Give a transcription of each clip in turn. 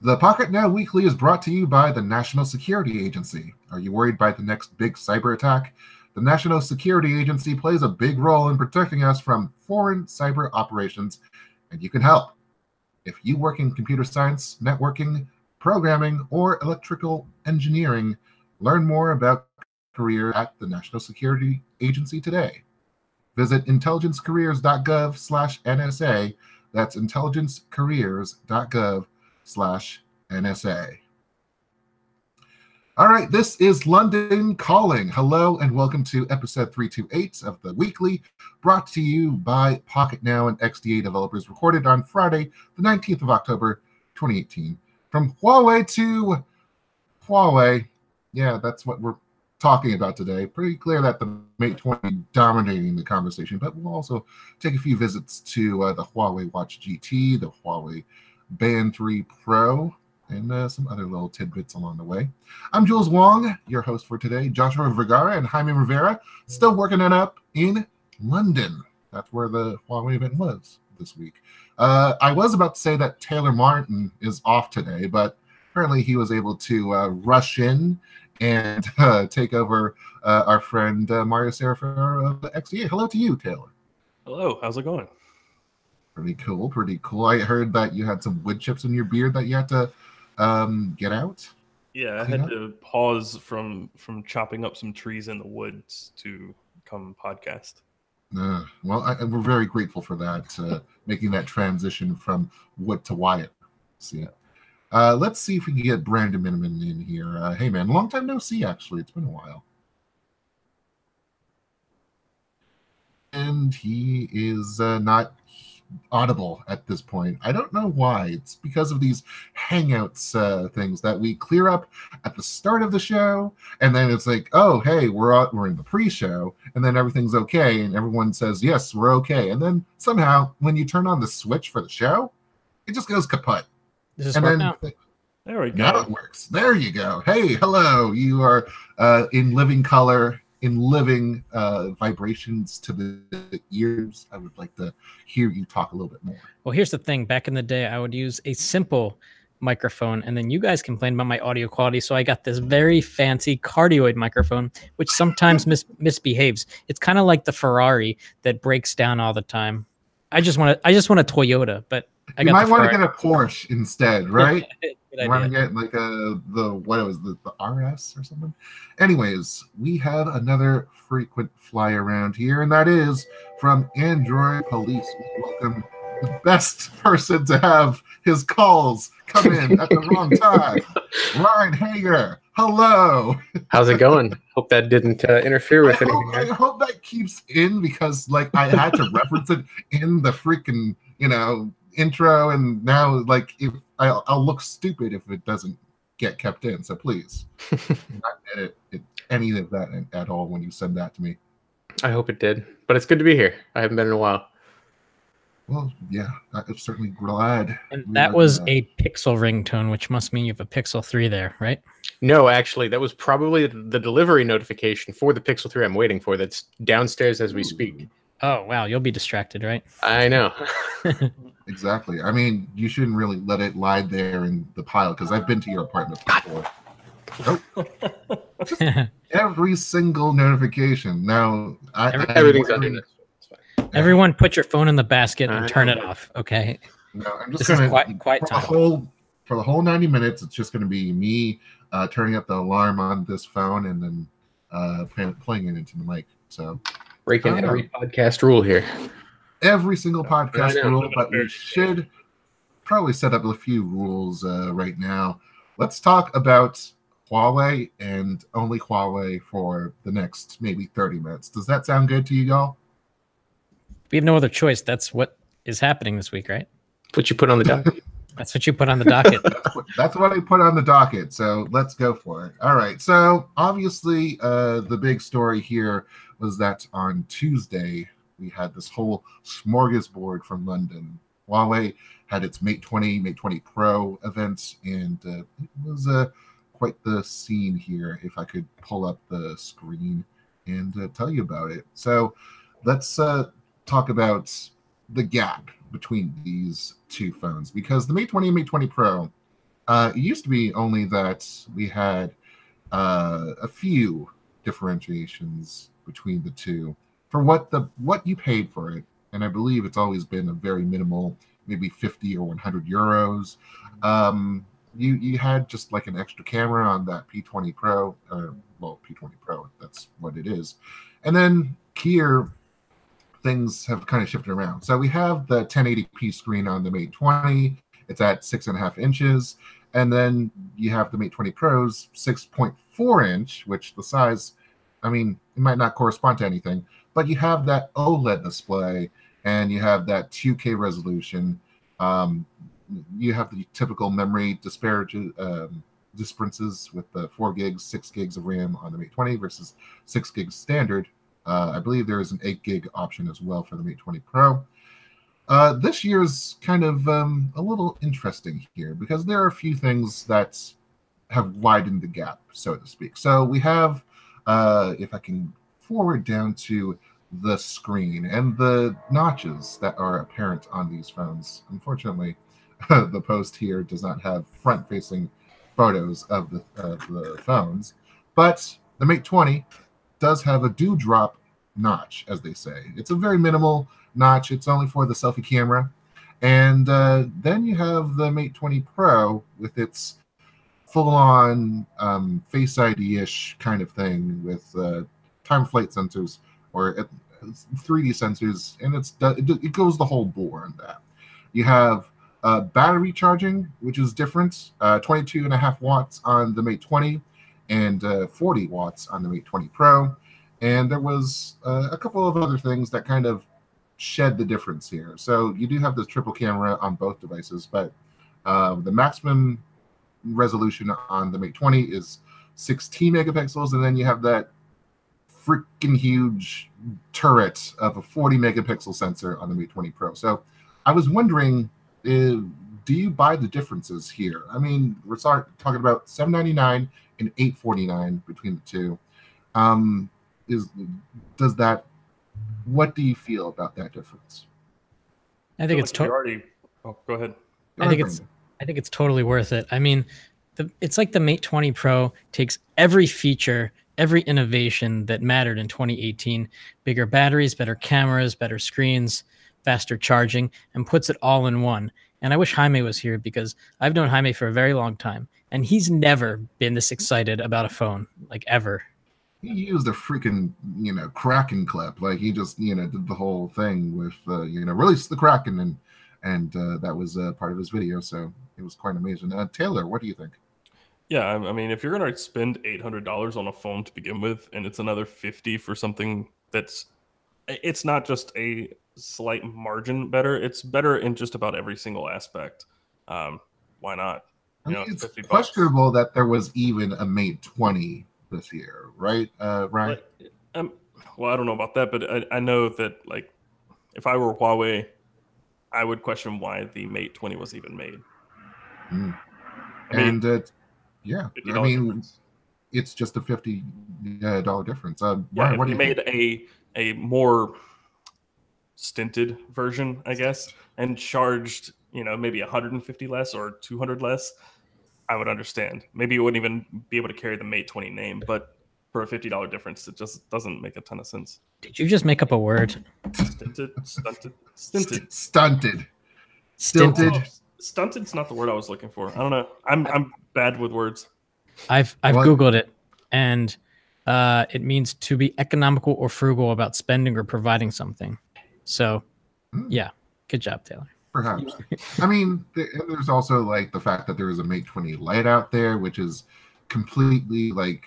The Pocketnow Weekly is brought to you by the National Security Agency. Are you worried by the next big cyber attack? The National Security Agency plays a big role in protecting us from foreign cyber operations, and you can help. If you work in computer science, networking, programming, or electrical engineering, learn more about career at the National Security Agency today. Visit intelligencecareers.gov/NSA. That's intelligencecareers.gov/NSA. All right, this is London Calling. Hello and welcome to episode 328 of the Weekly, brought to you by Pocketnow and XDA developers, recorded on Friday, the 19th of October, 2018. From Huawei to Huawei. Yeah, that's what we're talking about today. Pretty clear that the Mate 20 dominating the conversation, but we'll also take a few visits to the Huawei Watch GT, the Huawei Band 3 Pro, and some other little tidbits along the way. I'm Jules Wong, your host for today. Joshua Vergara and Jaime Rivera still working it up in London. That's where the Huawei event was this week. I was about to say that Taylor Martin is off today, but apparently he was able to rush in and take over our friend Mario Serrafero of XDA. Hello to you, Taylor. Hello, how's it going? Pretty cool, pretty cool. I heard that you had some wood chips in your beard that you had to get out. Yeah, I had to pause from chopping up some trees in the woods to come podcast. Well, we're very grateful for that, making that transition from wood to Wyatt. See. Let's see if we can get Brandon Miniman in here. Hey, man, long time no see, actually. It's been a while. And he is not audible at this point. I don't know why. It's because of these Hangouts things that we clear up at the start of the show, and then it's like, oh, hey, we're in the pre-show, and then everything's okay, and everyone says, yes, we're okay. And then somehow, when you turn on the switch for the show, it just goes kaput. Does this work now? There we go. Now it works. There you go. Hey, hello. You are in living color, in living vibrations to the ears. I would like to hear you talk a little bit more. Well, here's the thing. Back in the day, I would use a simple microphone, and then you guys complained about my audio quality, so I got this very fancy cardioid microphone, which sometimes misbehaves. It's kind of like the Ferrari that breaks down all the time. I just want a Toyota, but you might want to get a Porsche instead, right? You want to get like the RS or something? Anyways, we have another frequent fly around here, and that is from Android Police. We welcome the best person to have his calls come in at the wrong time. Ryne Hager, hello. How's it going? Hope that didn't interfere with anything. I hope that keeps in, because like I had to reference it in the freaking intro, and now like if I'll look stupid if it doesn't get kept in. So please, not edit any of that at all when you send that to me. I hope it did, but it's good to be here. I haven't been in a while. Well, yeah, I'm certainly glad. And that was a Pixel ringtone, which must mean you have a Pixel 3 there, right? No, actually, that was probably the delivery notification for the Pixel 3 I'm waiting for. That's downstairs as we speak. Oh, wow. You'll be distracted, right? I know. Exactly. I mean, you shouldn't really let it lie there in the pile, because I've been to your apartment before. Just every single notification. Now, everything's under this. Everyone put your phone in the basket and turn it off, okay? No, I'm just this gonna, is quiet time. For the whole 90 minutes, it's just going to be me turning up the alarm on this phone and then playing it into the mic. So breaking every podcast rule here. Every single podcast rule, but we should probably set up a few rules right now. Let's talk about Huawei and only Huawei for the next maybe 30 minutes. Does that sound good to you, y'all? We have no other choice. That's what is happening this week, right? What you put on the docket. That's what you put on the docket. That's what I put on the docket. So let's go for it. All right. So obviously, the big story here was that on Tuesday, we had this whole smorgasbord from London. Huawei had its Mate 20, Mate 20 Pro events, and it was quite the scene here. If I could pull up the screen and tell you about it. So let's talk about the gap between these two phones, because the Mate 20 and Mate 20 Pro It used to be only that we had a few differentiations between the two for what you paid for it, and I believe it's always been a very minimal, maybe 50 or 100 euros. You had just like an extra camera on that P20 Pro, well, P20 Pro, that's what it is, and then here things have kind of shifted around. So we have the 1080p screen on the Mate 20. It's at 6.5 inches. And then you have the Mate 20 Pro's 6.4 inch, which the size, I mean, it might not correspond to anything, but you have that OLED display and you have that 2K resolution. You have the typical memory differences with the 4 gigs, 6 gigs of RAM on the Mate 20 versus 6 gigs standard. I believe there is an 8 gig option as well for the Mate 20 Pro. This year's kind of a little interesting here because there are a few things that have widened the gap, so to speak. So we have, if I can forward down to the screen and the notches that are apparent on these phones. Unfortunately, the post here does not have front-facing photos of the phones, but the Mate 20 does have a dewdrop notch, as they say. It's a very minimal notch. It's only for the selfie camera. And then you have the Mate 20 Pro with its full-on Face ID-ish kind of thing with time-of-flight sensors or 3D sensors, and it goes the whole bore on that. You have battery charging, which is different, 22.5 watts on the Mate 20 and 40 watts on the Mate 20 Pro. And there was a couple of other things that kind of shed the difference here. So you do have this triple camera on both devices, but the maximum resolution on the Mate 20 is 16 megapixels, and then you have that freaking huge turret of a 40 megapixel sensor on the Mate 20 Pro. So I was wondering, do you buy the differences here? I mean, we're talking about $799 and $849 between the two. What do you feel about that difference? I think it's go ahead. I think it's totally worth it. I mean, it's like the Mate 20 Pro takes every feature, every innovation that mattered in 2018, bigger batteries, better cameras, better screens, faster charging, and puts it all in one. And I wish Jaime was here because I've known Jaime for a very long time, and he's never been this excited about a phone, like ever. He used a freaking, Kraken clip. Like he just, did the whole thing with, release the Kraken, and that was part of his video. So it was quite amazing. Taylor, what do you think? Yeah, I mean, if you're gonna spend $800 on a phone to begin with, and it's another $50 for something it's not just a slight margin better; it's better in just about every single aspect. Why not? I mean, it's questionable that there was even a Mate 20 this year, right, Ryne? Well, I don't know about that, but I know that, like, if I were Huawei, I would question why the Mate 20 was even made. Yeah, I mean, difference. It's just a $50 difference. Yeah, if they made a more stinted version, I guess, and charged, maybe 150 less or 200 less, I would understand. Maybe you wouldn't even be able to carry the Mate 20 name, but for a $50 difference, it just doesn't make a ton of sense. Did you just make up a word? Stinted. Stunted. Stunted's not the word I was looking for. I don't know. I'm bad with words. I've Googled it, and it means to be economical or frugal about spending or providing something. So, yeah, good job, Taylor. Perhaps. I mean, there's also like the fact that there is a Mate 20 Lite out there, which is completely like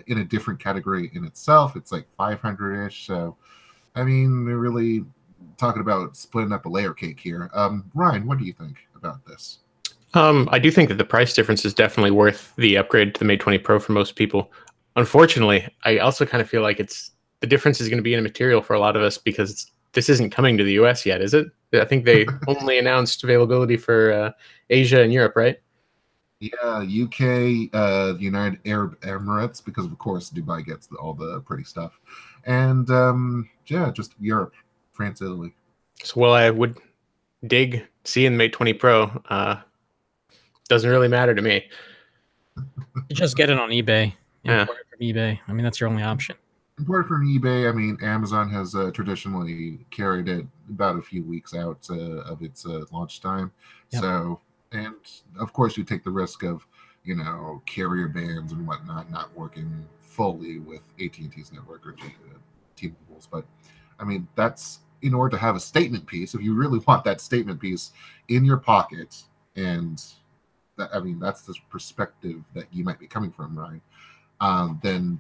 in a different category in itself. It's like 500-ish. So, I mean, they're really talking about splitting up a layer cake here. Ryne, what do you think about this? I do think that the price difference is definitely worth the upgrade to the Mate 20 Pro for most people. Unfortunately, I also kind of feel like the difference is going to be in the material for a lot of us because this isn't coming to the US yet, is it? I think they only announced availability for Asia and Europe, right? Yeah, UK, the United Arab Emirates, because of course Dubai gets all the pretty stuff, and just Europe, France, Italy. So while I would dig seeing the Mate 20 Pro, doesn't really matter to me. You just get it on eBay. Yeah. Import it from eBay. I mean, that's your only option. Imported from eBay. I mean, Amazon has traditionally carried it about a few weeks out of its launch time. Yep. So, and of course, you take the risk of, carrier bands and whatnot not working fully with AT&T's network or T-Mobile's. But I mean, that's in order to have a statement piece. If you really want that statement piece in your pocket, and that's the perspective that you might be coming from, Ryne. Then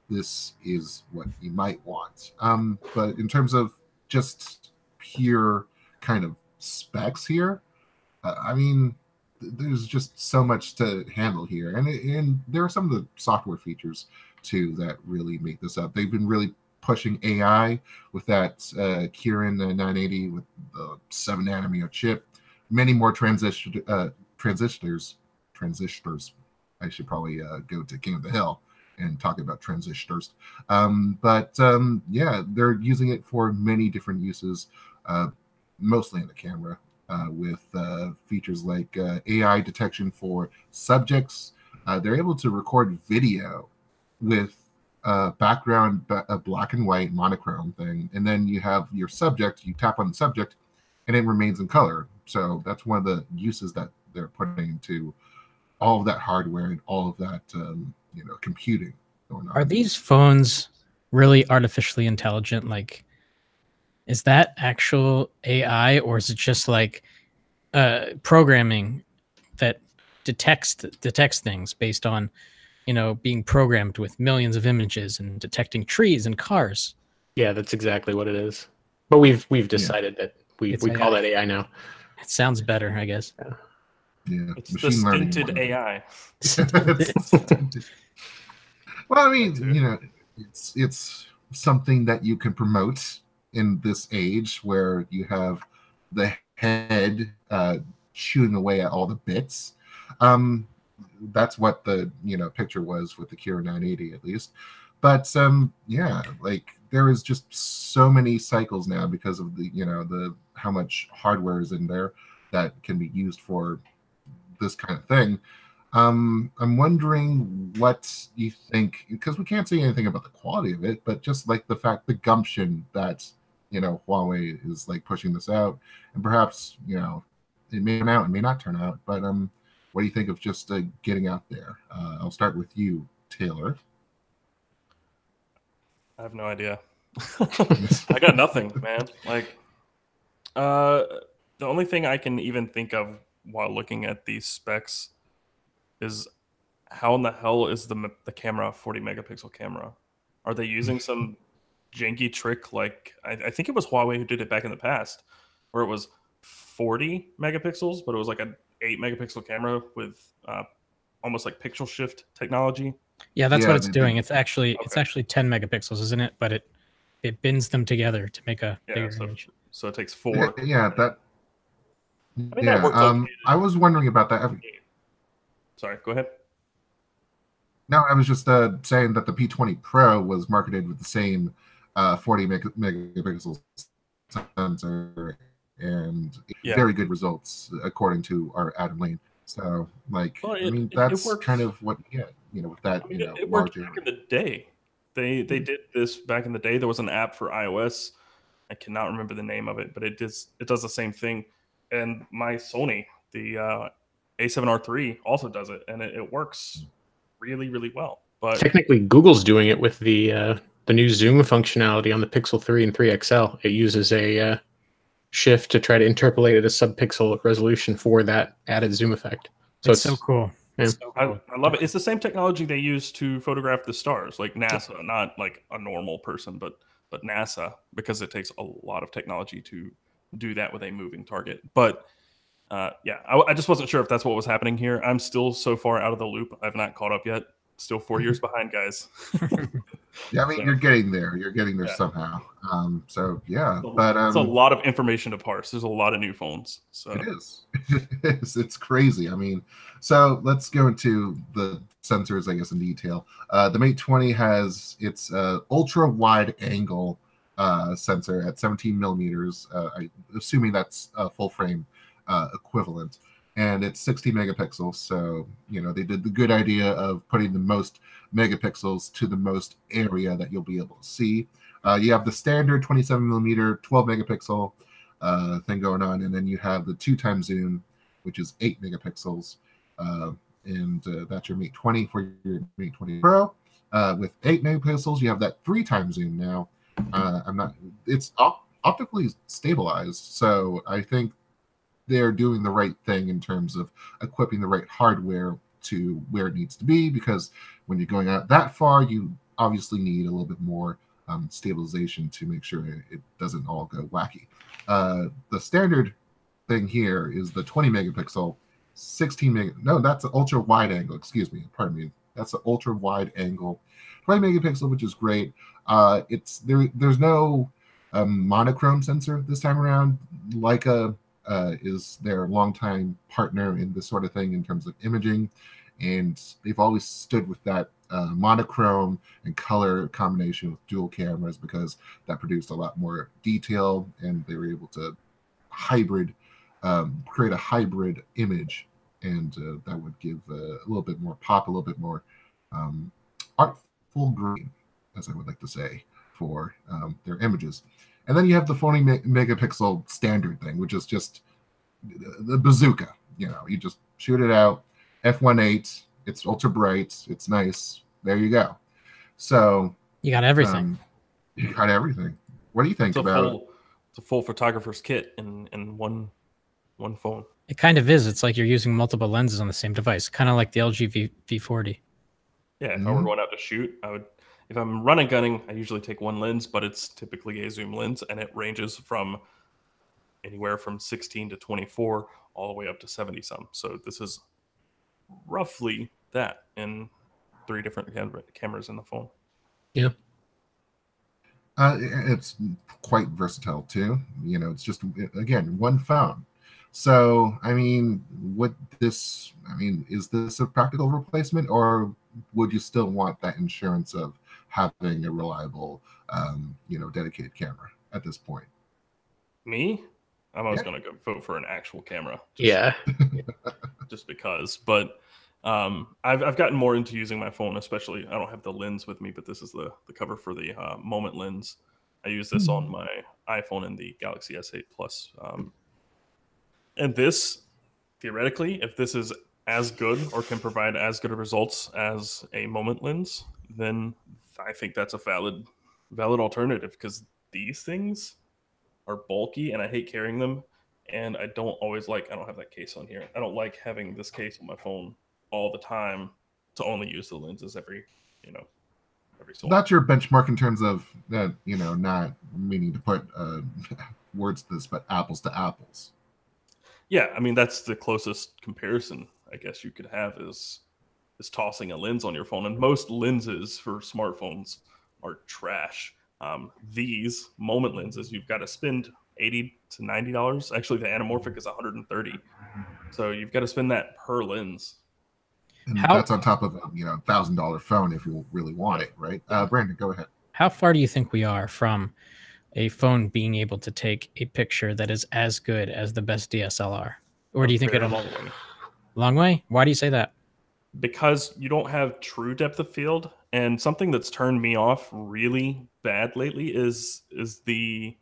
this is what you might want. But in terms of just pure kind of specs here, there's just so much to handle here, and there are some of the software features too that really make this up. They've been really pushing AI with that Kirin 980 with the 7-nanometer chip, many more transistors. I should probably go to King of the Hill and talk about transistors. Yeah, they're using it for many different uses, mostly in the camera, with features like AI detection for subjects. They're able to record video with background, a black and white monochrome thing, and then you have your subject, you tap on the subject, and it remains in color. So that's one of the uses that they're putting into all of that hardware and all of that computing going on. Are these phones really artificially intelligent? Like, is that actual AI, or is it just like programming that detects things based on being programmed with millions of images and detecting trees and cars? Yeah, that's exactly what it is. But we've decided that we call that AI now. It sounds better, I guess. Yeah, it's the stinted AI. Well, I mean, it's something that you can promote in this age where you have the head chewing away at all the bits. That's what the picture was with the Kirin 980, at least. But yeah, like there is just so many cycles now because of the how much hardware is in there that can be used for this kind of thing. I'm wondering what you think, because we can't say anything about the quality of it, but just like the gumption that Huawei is like pushing this out, and perhaps it may turn out, it may not turn out, but what do you think of just getting out there? I'll start with you, Taylor. I have no idea. I got nothing, man. Like, the only thing I can even think of while looking at these specs is how in the hell is the camera a 40 megapixel camera? Are they using some janky trick? Like, I think it was Huawei who did it back in the past, where it was 40 megapixels, but it was like an 8 megapixel camera with almost like pixel shift technology. Yeah, that's what it's doing. It's actually 10 megapixels, isn't it? But it binds them together to make a bigger image. So it takes 4. Yeah, that. I mean, that works okay. I was wondering about that. Sorry, go ahead. No, I was just saying that the P20 Pro was marketed with the same 40 megapixel sensor and very good results according to our Adam Lane. So, like, I mean, that's kind of what you get, with that. I mean, it worked back in the day. They did this back in the day. There was an app for iOS. I cannot remember the name of it, but it does the same thing. And my Sony, the A7R3, also does it, and it works really, really well. But technically, Google's doing it with the new zoom functionality on the Pixel 3 and 3 XL. It uses a shift to try to interpolate at a sub-pixel resolution for that added zoom effect. So it's so cool. Yeah. So cool. I love it. It's the same technology they use to photograph the stars, like NASA, not like a normal person, but NASA, because it takes a lot of technology to do that with a moving target. But yeah, I just wasn't sure if that's what was happening here. I'm still so far out of the loop. I've not caught up yet. Still 4 years behind, guys. Yeah, I mean, you're getting there. You're getting there somehow. So yeah, but it's a lot of information to parse. There's a lot of new phones. So it is. It's crazy. I mean, so let's go into the sensors, I guess, in detail. The Mate 20 has its ultra wide angle sensor at 17 millimeters. I'm assuming that's a full frame equivalent. and it's 60 megapixels. So, you know, they did the good idea of putting the most megapixels to the most area that you'll be able to see. You have the standard 27 millimeter, 12 megapixel thing going on, and then you have the 2x zoom, which is 8 megapixels, and that's your Mate 20 for your Mate 20 Pro. With 8 megapixels, you have that 3x zoom now. It's optically stabilized, so I think they're doing the right thing in terms of equipping the right hardware to where it needs to be, because when you're going out that far, you obviously need a little bit more stabilization to make sure it doesn't all go wacky. The standard thing here is the 20 megapixel, 16 meg. No, that's an ultra wide angle. Excuse me. Pardon me. That's an ultra wide angle, 20 megapixel, which is great. There's no monochrome sensor this time around. Leica is their longtime partner in this sort of thing in terms of imaging, and they've always stood with that monochrome and color combination with dual cameras, because that produced a lot more detail, and they were able to create a hybrid image, and that would give a little bit more pop, a little bit more artful green, as I would like to say, for their images. And then you have the 40 megapixel standard thing, which is just the bazooka. You know, you just shoot it out, f1.8. It's ultra bright. It's nice. There you go. So you got everything. You got everything. What do you think about? It's a full photographer's kit in one phone. It kind of is. It's like you're using multiple lenses on the same device, kind of like the LG V40. Yeah, if I were going out to shoot, I would. If I'm running gunning, I usually take one lens, but it's typically a zoom lens, and it ranges from anywhere from 16 to 24 all the way up to 70 some. So this is roughly that in 3 different cameras in the phone. Yeah. It's quite versatile too. You know, it's just, again, one phone. So, I mean, is this a practical replacement, or would you still want that insurance of having a reliable, dedicated camera at this point? Me? I'm always going to go vote for an actual camera. Just because. But I've gotten more into using my phone, especially. I don't have the lens with me, but this is the cover for the Moment lens. I use this on my iPhone and the Galaxy S8 Plus. And this, theoretically, if this is as good or can provide as good of results as a Moment lens, then I think that's a valid alternative, because these things are bulky and I hate carrying them, and I don't have that case on here. I don't like having this case on my phone all the time to only use the lenses every so that's your benchmark in terms of that, not meaning to put words to this, but apples to apples. Yeah, I mean, that's the closest comparison I guess you could have is tossing a lens on your phone. And most lenses for smartphones are trash. These Moment lenses, you've got to spend $80 to $90. Actually, the anamorphic is $130. So you've got to spend that per lens. And that's on top of a $1,000 phone if you really want it, right? Brandon, go ahead. How far do you think we are from a phone being able to take a picture that is as good as the best DSLR? Or do you think it'll long way? Why do you say that? Because you don't have true depth of field, and something that's turned me off really bad lately is the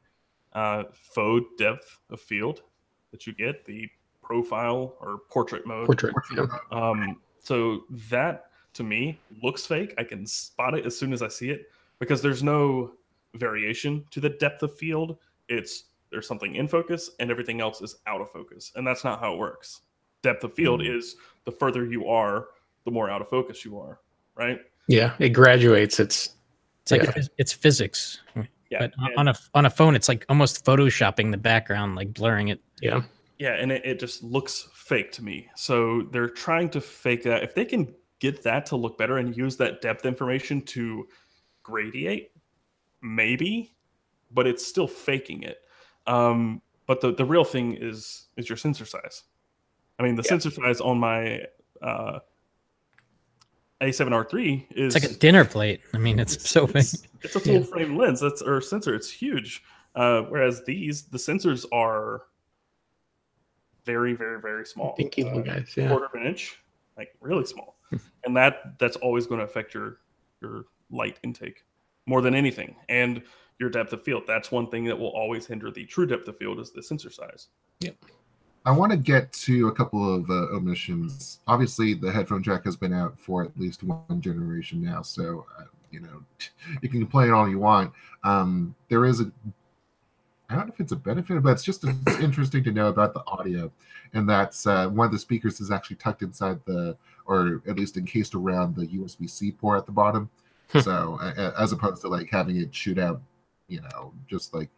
faux depth of field that you get, the profile or portrait mode. So that to me looks fake. I can spot it as soon as I see it, because there's no variation to the depth of field. There's something in focus and everything else is out of focus, and that's not how it works. Depth of field is the further you are, the more out of focus you are, right? Yeah, it graduates. It's like it's physics. Yeah, but on a phone, it's like almost photoshopping the background, like blurring it. Yeah. Yeah, and it just looks fake to me. So they're trying to fake that. If they can get that to look better and use that depth information to gradiate, maybe, but it's still faking it. But the real thing is your sensor size. I mean, the sensor size on my A7R3 is... It's like a dinner plate. I mean, it's so big. It's a full frame lens. Or sensor. It's huge. Whereas the sensors are very, very, very small. Dinky little guys, yeah. Quarter of an inch, like really small. And that's always going to affect your light intake more than anything. And your depth of field. That's one thing that will always hinder the true depth of field is the sensor size. Yep. I want to get to a couple of omissions. Obviously, the headphone jack has been out for at least one generation now, so you can complain all you want. There is I don't know if it's a benefit, but it's it's interesting to know about the audio, and that's one of the speakers is actually tucked inside or at least encased around the USB-C port at the bottom. So as opposed to like having it shoot out, just like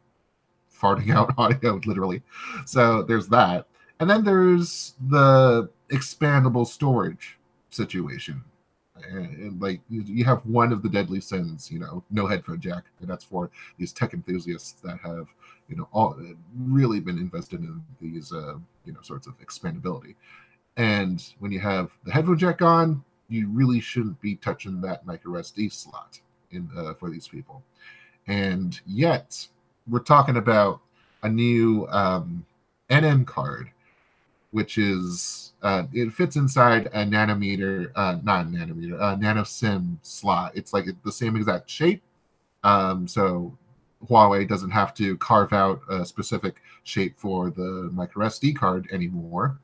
farting out audio, literally. So there's that. And then there's the expandable storage situation. And like you have one of the deadly sins, no headphone jack. And that's for these tech enthusiasts that have, all really been invested in these, sorts of expandability. And when you have the headphone jack on, you really shouldn't be touching that micro SD slot for these people. And yet, we're talking about a new NM card, which is it fits inside a nano SIM slot. It's like the same exact shape. So Huawei doesn't have to carve out a specific shape for the micro SD card anymore.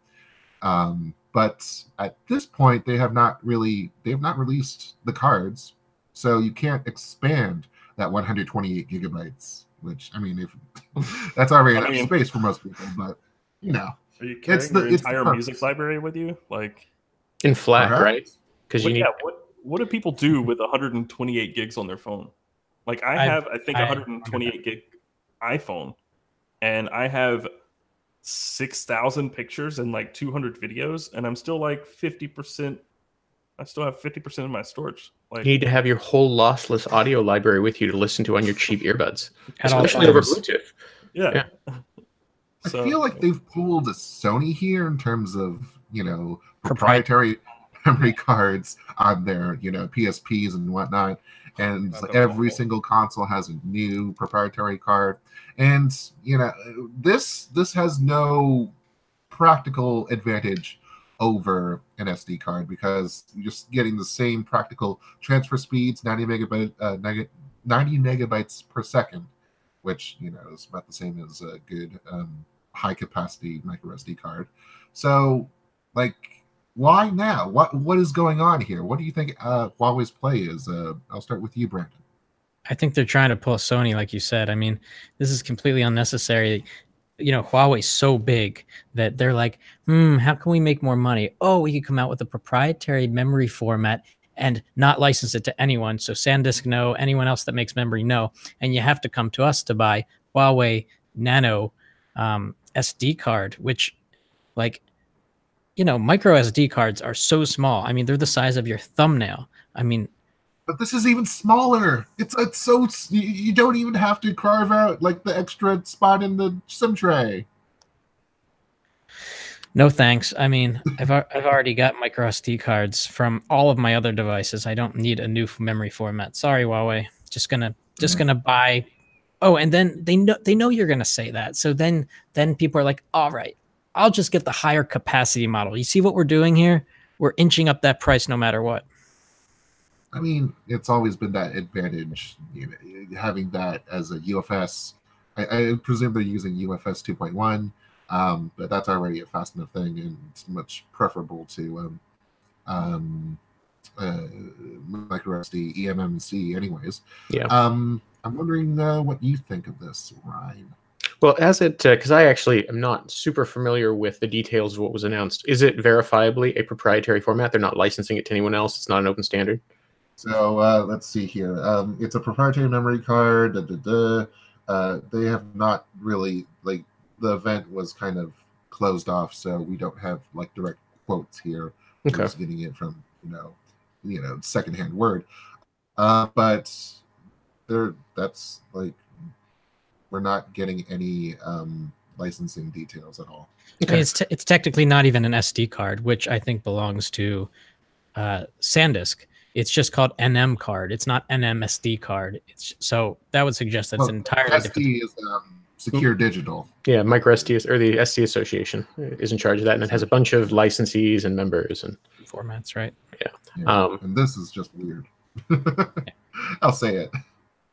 But at this point, they have not released the cards, so you can't expand that 128 gigabytes. Which, I mean, if that's already enough space for most people, but are you carrying your entire music library with you, like in FLAC, right? Because what do people do with 128 gigs on their phone? Like I think 128 gig iPhone, and I have 6,000 pictures and like 200 videos, and I'm still like 50%. I still have 50% of my storage. Like, you need to have your whole lossless audio library with you to listen to on your cheap earbuds, At especially over Bluetooth. Yeah. I feel like they've pulled a Sony here in terms of proprietary memory cards on their PSPs and whatnot, and every single console has a new proprietary card, and this has no practical advantage over an SD card because you're just getting the same practical transfer speeds, 90 megabytes per second, which is about the same as a good high capacity micro SD card. So, like, why now? What is going on here? What do you think Huawei's play is? I'll start with you, Brandon. I think they're trying to pull Sony, like you said. I mean, this is completely unnecessary. Huawei's so big that they're like, how can we make more money? Oh, we could come out with a proprietary memory format and not license it to anyone. So SanDisk, no. Anyone else that makes memory, no. And you have to come to us to buy Huawei Nano SD card, which, like, micro SD cards are so small. I mean, they're the size of your thumbnail. I mean, but this is even smaller. It's so you don't even have to carve out like the extra spot in the SIM tray. No thanks. I mean, I've already got micro SD cards from all of my other devices. I don't need a new memory format. Sorry, Huawei. Just gonna buy. Oh, and then they know you're gonna say that. So then people are like, all right, I'll just get the higher capacity model. You see what we're doing here? We're inching up that price no matter what. I mean, it's always been that advantage, having that as a UFS. I presume they're using UFS 2.1, but that's already a fast enough thing, and it's much preferable to micro SD, eMMC, anyways. Yeah. I'm wondering what you think of this, Ryne. Well, because I actually am not super familiar with the details of what was announced. Is it verifiably a proprietary format? They're not licensing it to anyone else. It's not an open standard. So let's see here. It's a proprietary memory card. They have not really, like, the event was kind of closed off, so we don't have like direct quotes here. Okay. We're just getting it from secondhand word. But that's like, we're not getting any licensing details at all. Okay. I mean, it's technically not even an SD card, which I think belongs to SanDisk. It's just called NM card. It's not NMSD card. So that would suggest that it's entirely SD different. is Secure Digital. Yeah, Micro SD or the ST Association is in charge of that, and it has a bunch of licensees and members and formats, right? Yeah. And this is just weird. I'll say it.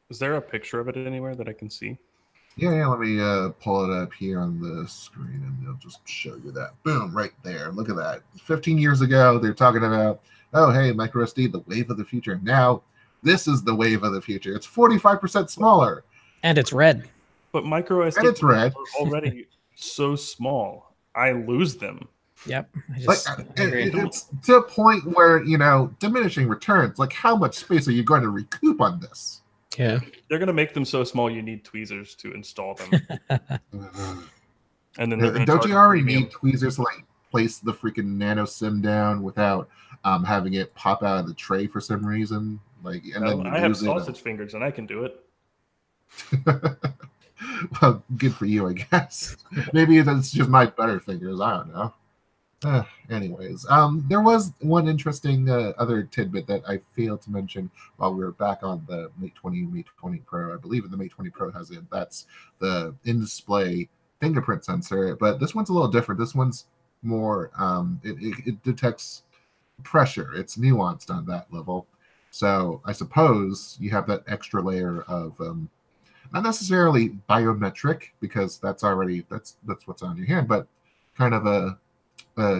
Is there a picture of it anywhere that I can see? Yeah, let me pull it up here on the screen, and they'll just show you that. Boom, right there. Look at that. 15 years ago, they're talking about, oh, hey, micro SD, the wave of the future. Now, this is the wave of the future. It's 45% smaller. And it's red. But micro SD and it's red. are already so small. I lose them. Yep. It's to a point where, diminishing returns. Like, how much space are you going to recoup on this? Yeah. They're going to make them so small you need tweezers to install them. And then don't you already need tweezers to place the freaking nano SIM down without having it pop out of the tray for some reason? Then I have sausage fingers and I can do it. Well, good for you, I guess. Maybe that's just my better fingers. I don't know. Anyways, there was one interesting other tidbit that I failed to mention while we were back on the Mate 20 Pro. I believe the Mate 20 Pro has it. That's the in-display fingerprint sensor, but this one's a little different. This one's more, it detects pressure. It's nuanced on that level. So I suppose you have that extra layer of not necessarily biometric, because that's what's on your hand, but kind of a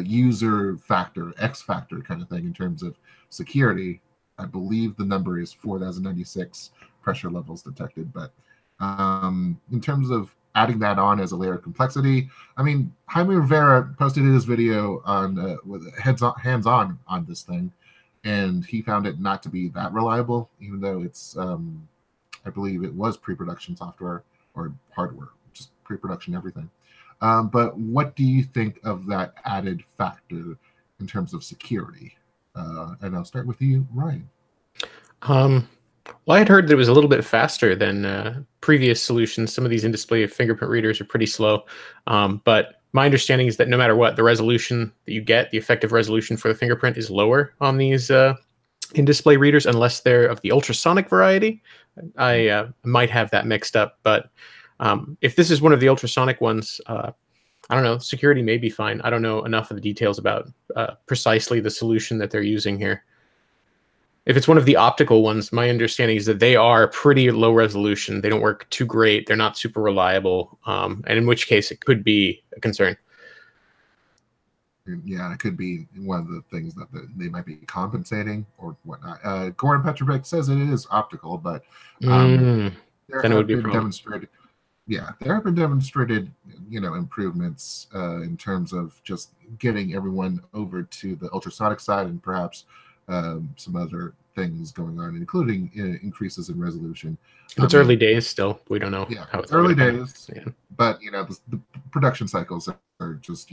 user factor, X factor kind of thing in terms of security. I believe the number is 4,096 pressure levels detected, but in terms of adding that on as a layer of complexity, I mean, Jaime Rivera posted his video on with hands-on on this thing, and he found it not to be that reliable, even though it's I believe it was pre-production software or hardware, just pre-production everything. But what do you think of that added factor in terms of security? And I'll start with you, Ryan. Well, I had heard that it was a little bit faster than previous solutions. Some of these in-display fingerprint readers are pretty slow. But my understanding is that no matter what, the resolution that you get, the effective resolution for the fingerprint is lower on these in-display readers, unless they're of the ultrasonic variety. I might have that mixed up, but if this is one of the ultrasonic ones, I don't know, security may be fine. I don't know enough of the details about precisely the solution that they're using here. If it's one of the optical ones, my understanding is that they are pretty low resolution. They don't work too great. They're not super reliable, and in which case it could be a concern. Yeah, it could be one of the things that they might be compensating or whatnot. Gordon Petrovic says it is optical, but there have been demonstrated. Yeah, there have been demonstrated, improvements in terms of just getting everyone over to the ultrasonic side, and perhaps some other things going on, including increases in resolution. It's early days still. We don't know. Yeah, how it's early days. Yeah. But the production cycles are just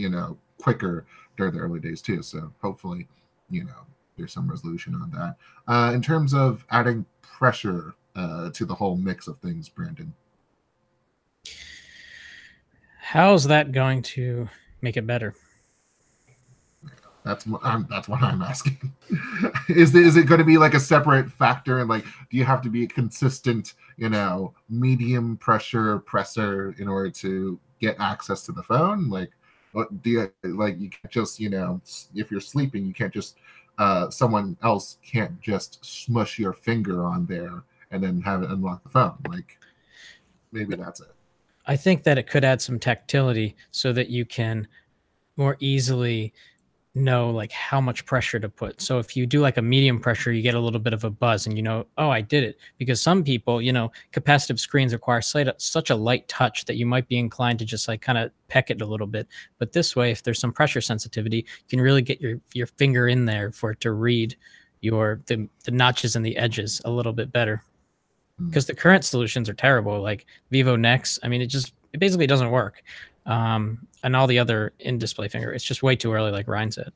quicker during the early days too. So hopefully, there's some resolution on that. In terms of adding pressure to the whole mix of things, Brandon. How's that going to make it better? That's what I'm asking. Is it going to be like a separate factor, and do you have to be a consistent, medium pressure presser in order to get access to the phone? What do you you can't just if you're sleeping, you can't just someone else can't just smush your finger on there and then have it unlock the phone. Maybe that's it. I think that it could add some tactility so that you can more easily know how much pressure to put. So if you do a medium pressure, you get a little bit of a buzz and oh, I did it. Because some people, capacitive screens require such a light touch that you might be inclined to just kind of peck it a little bit. But this way, if there's some pressure sensitivity, you can really get your finger in there for it to read the notches and the edges a little bit better. Because the current solutions are terrible, like Vivo Nex. I mean, it basically doesn't work. And all the other in-display finger, it's just way too early, like Ryne said.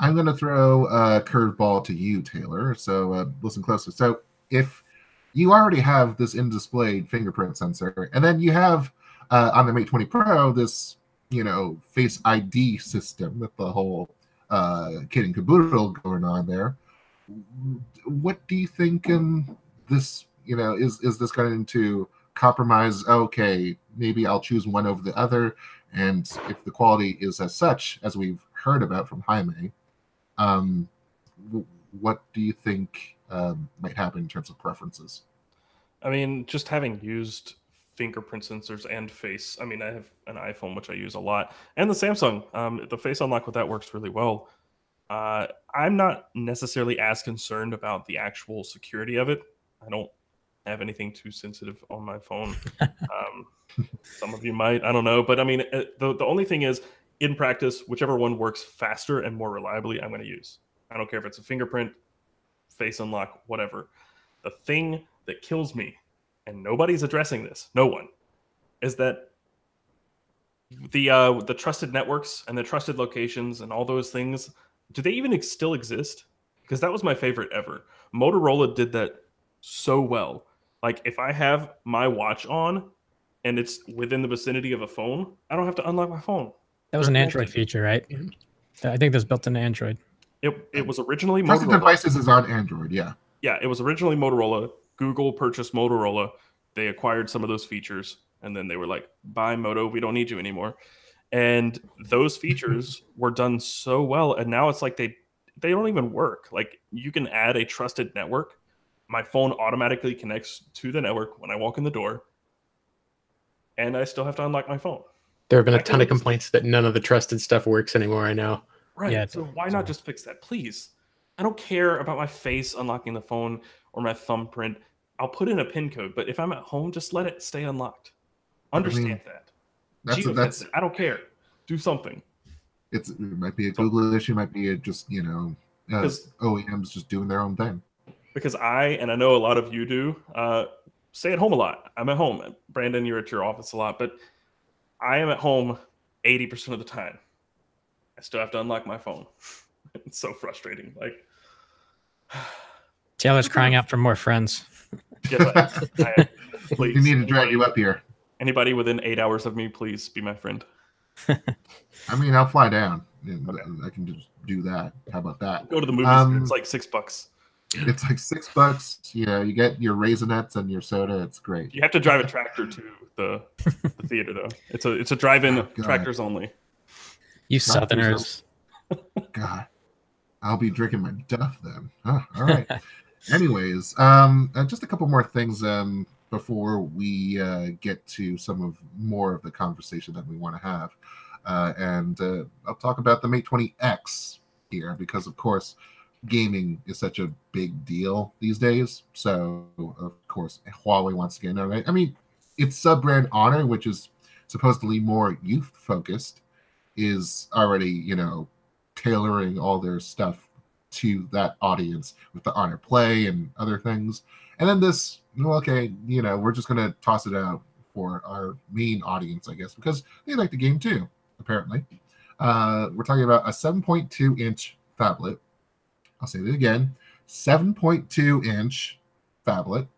I'm going to throw a curveball to you, Taylor. So listen closely. So if you already have this in-display fingerprint sensor, and then you have on the Mate 20 Pro this, Face ID system with the whole kit and caboodle going on there, what do you think this, is this going to compromise? Okay, maybe I'll choose one over the other. And if the quality is as such as we've heard about from Jaime, what do you think might happen in terms of preferences? I mean, just having used fingerprint sensors and face, I mean, I have an iPhone, which I use a lot, and the Samsung. The face unlock with that works really well. I'm not necessarily as concerned about the actual security of it. I don't have anything too sensitive on my phone. Some of you might, I don't know. But I mean, the only thing is, in practice, whichever one works faster and more reliably, I'm going to use. I don't care if it's a fingerprint, face unlock, whatever. The thing that kills me, and nobody's addressing this, no one, is that the trusted networks and the trusted locations and all those things, do they even still exist? Because that was my favorite ever. Motorola did that so well. Like, if I have my watch on and it's within the vicinity of a phone, I don't have to unlock my phone. That was an Android feature, right? I think that's built into Android. It was originally Trusted Motorola. Devices is on Android, yeah. Yeah, it was originally Motorola. Google purchased Motorola. They acquired some of those features, and then they were like, bye, Moto, we don't need you anymore. And those features were done so well, and now it's like they don't even work. Like, you can add a trusted network. My phone automatically connects to the network when I walk in the door, and I still have to unlock my phone. There have been a ton of complaints that none of the trusted stuff works anymore, I know. Right, Yeah, so why not just fix that, please? I don't care about my face unlocking the phone or my thumbprint. I'll put in a PIN code, but if I'm at home, just let it stay unlocked. Understand that. That's I don't care. Do something. it might be a Google issue, might be just OEMs just doing their own thing. Because I know a lot of you do, stay at home a lot. I'm at home. Brandon, you're at your office a lot, but I am at home 80% of the time. I still have to unlock my phone. It's so frustrating. Like, Taylor's crying out for more friends. yes, please. We need to drag you up here. Anybody within 8 hours of me, please be my friend. I mean, I'll fly down. I can just do that. How about that? Go to the movies. It's like $6. It's like $6. You get your Raisinets and your soda. It's great. You have to drive a tractor to the theater, though. It's a drive-in, tractors only. You Southerners. God, I'll be drinking my Duff then. Huh, all right. Anyways, just a couple more things before we get to more of the conversation that we want to have. And I'll talk about the Mate 20X here because, of course, gaming is such a big deal these days. So, of course, Huawei wants to get in on it. I mean, its sub-brand Honor, which is supposedly more youth-focused, is already, tailoring all their stuff to that audience with the Honor Play and other things. And then this, okay, we're just going to toss it out for our main audience, I guess, because they like the game too, apparently. We're talking about a 7.2-inch phablet. I'll say that again, 7.2-inch phablet.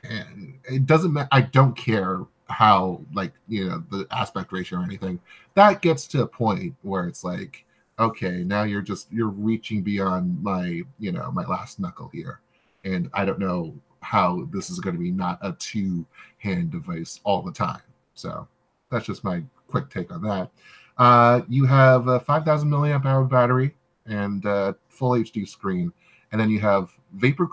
And it doesn't matter. I don't care how, the aspect ratio or anything. That gets to a point where it's like, okay, now you're reaching beyond my last knuckle here. And I don't know how this is going to be not a two-hand device all the time. So that's just my quick take on that. You have a 5,000 milliamp hour battery and full HD screen. And then you have vapor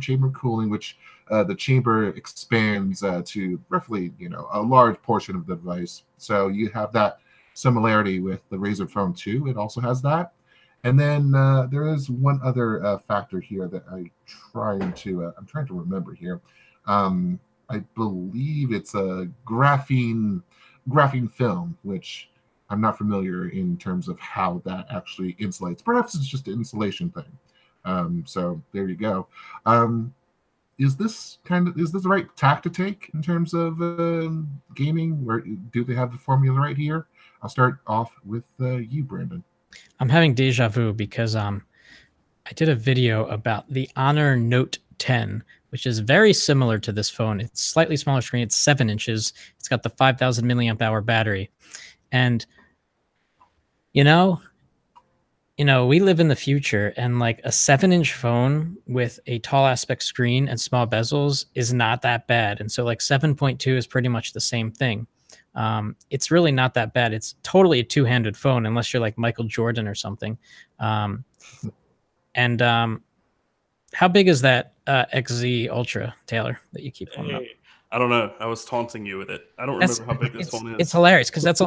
chamber cooling, which the chamber expands to roughly, a large portion of the device. So you have that similarity with the Razer Phone 2. It also has that. And then there is one other factor here that I'm trying to remember here. I believe it's a graphene film, which I'm not familiar in terms of how that actually insulates. Perhaps it's just an insulation thing. So there you go. Is this the right tack to take in terms of gaming? Where do they have the formula right here? I'll start off with you, Brandon. I'm having deja vu because I did a video about the Honor Note 10, which is very similar to this phone. It's slightly smaller screen. It's 7 inches. It's got the 5,000 milliamp hour battery. And, you know, we live in the future, and like a 7-inch phone with a tall aspect screen and small bezels is not that bad. And so like 7.2 is pretty much the same thing. It's really not that bad. It's totally a two-handed phone unless you're like Michael Jordan or something. And how big is that XZ Ultra, Taylor, that you keep holding up? I don't know. I was taunting you with it. I don't remember how big this phone is. It's hilarious because it's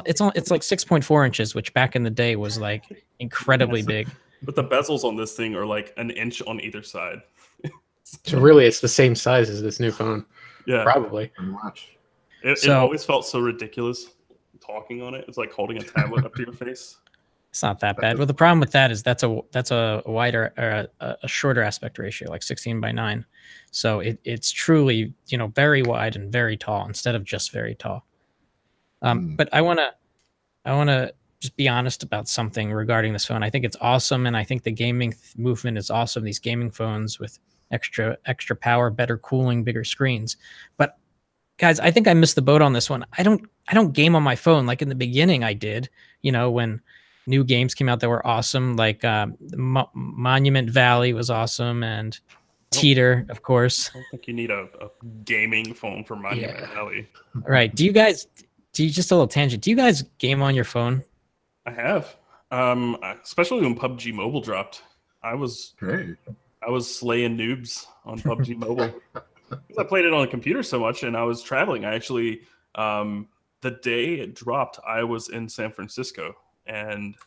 like 6.4 inches, which back in the day was like incredibly big. But the bezels on this thing are like an inch on either side. So really, it's the same size as this new phone. Yeah, probably. Pretty much. It always felt so ridiculous talking on it. It's like holding a tablet up to your face. It's not that bad. Well, the problem with that is that's a wider or a shorter aspect ratio, like 16:9. So it's truly, you know, very wide and very tall instead of just very tall. But I wanna just be honest about something regarding this phone. I think it's awesome, and I think the gaming movement is awesome. These gaming phones with extra power, better cooling, bigger screens. But guys, I think I missed the boat on this one. I don't game on my phone like in the beginning I did. You know, when new games came out that were awesome, like Monument Valley was awesome, and Teeter, of course. I don't think you need a gaming phone for Monument Valley. Right. Do you just a little tangent? Do you guys game on your phone? I have. Especially when PUBG Mobile dropped. I was slaying noobs on PUBG Mobile. Because I played it on a computer so much, and I was traveling. I actually, the day it dropped, I was in San Francisco, and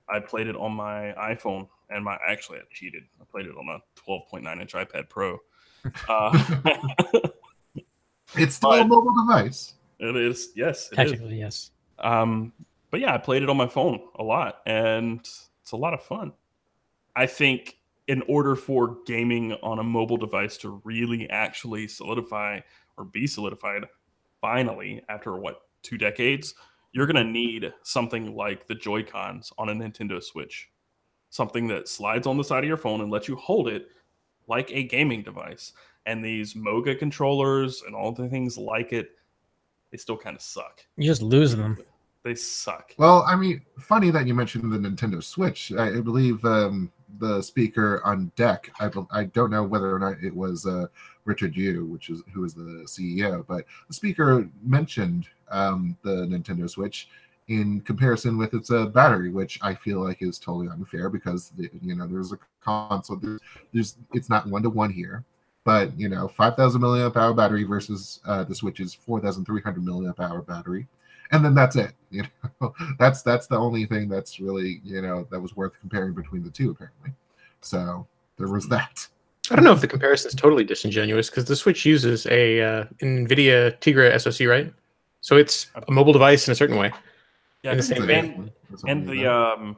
I played it on my iPhone. And actually, I cheated. I played it on a 12.9-inch iPad Pro. It's still a mobile device. It is, yes. Technically, yes. But yeah, I played it on my phone a lot, and it's a lot of fun. I think in order for gaming on a mobile device to really actually solidify or be solidified finally after, 2 decades, you're going to need something like the Joy-Cons on a Nintendo Switch. Something that slides on the side of your phone and lets you hold it like a gaming device. And these Moga controllers and all the things like it, they still kind of suck. You just lose them. They suck. Well, I mean, funny that you mentioned the Nintendo Switch. I believe the speaker on deck, I don't know whether or not it was Richard Yu, who is the CEO, but the speaker mentioned the Nintendo Switch in comparison with its battery, which I feel like is totally unfair because there's a console. It's not 1-to-1 here, but 5,000 milliamp hour battery versus the Switch's 4,300 milliamp hour battery, and then that's it. That's the only thing that's really that was worth comparing between the two apparently. So there was that. I don't know if the comparison is totally disingenuous because the Switch uses a NVIDIA Tegra SoC, right? So it's a mobile device in a certain way. Yeah, in the same and the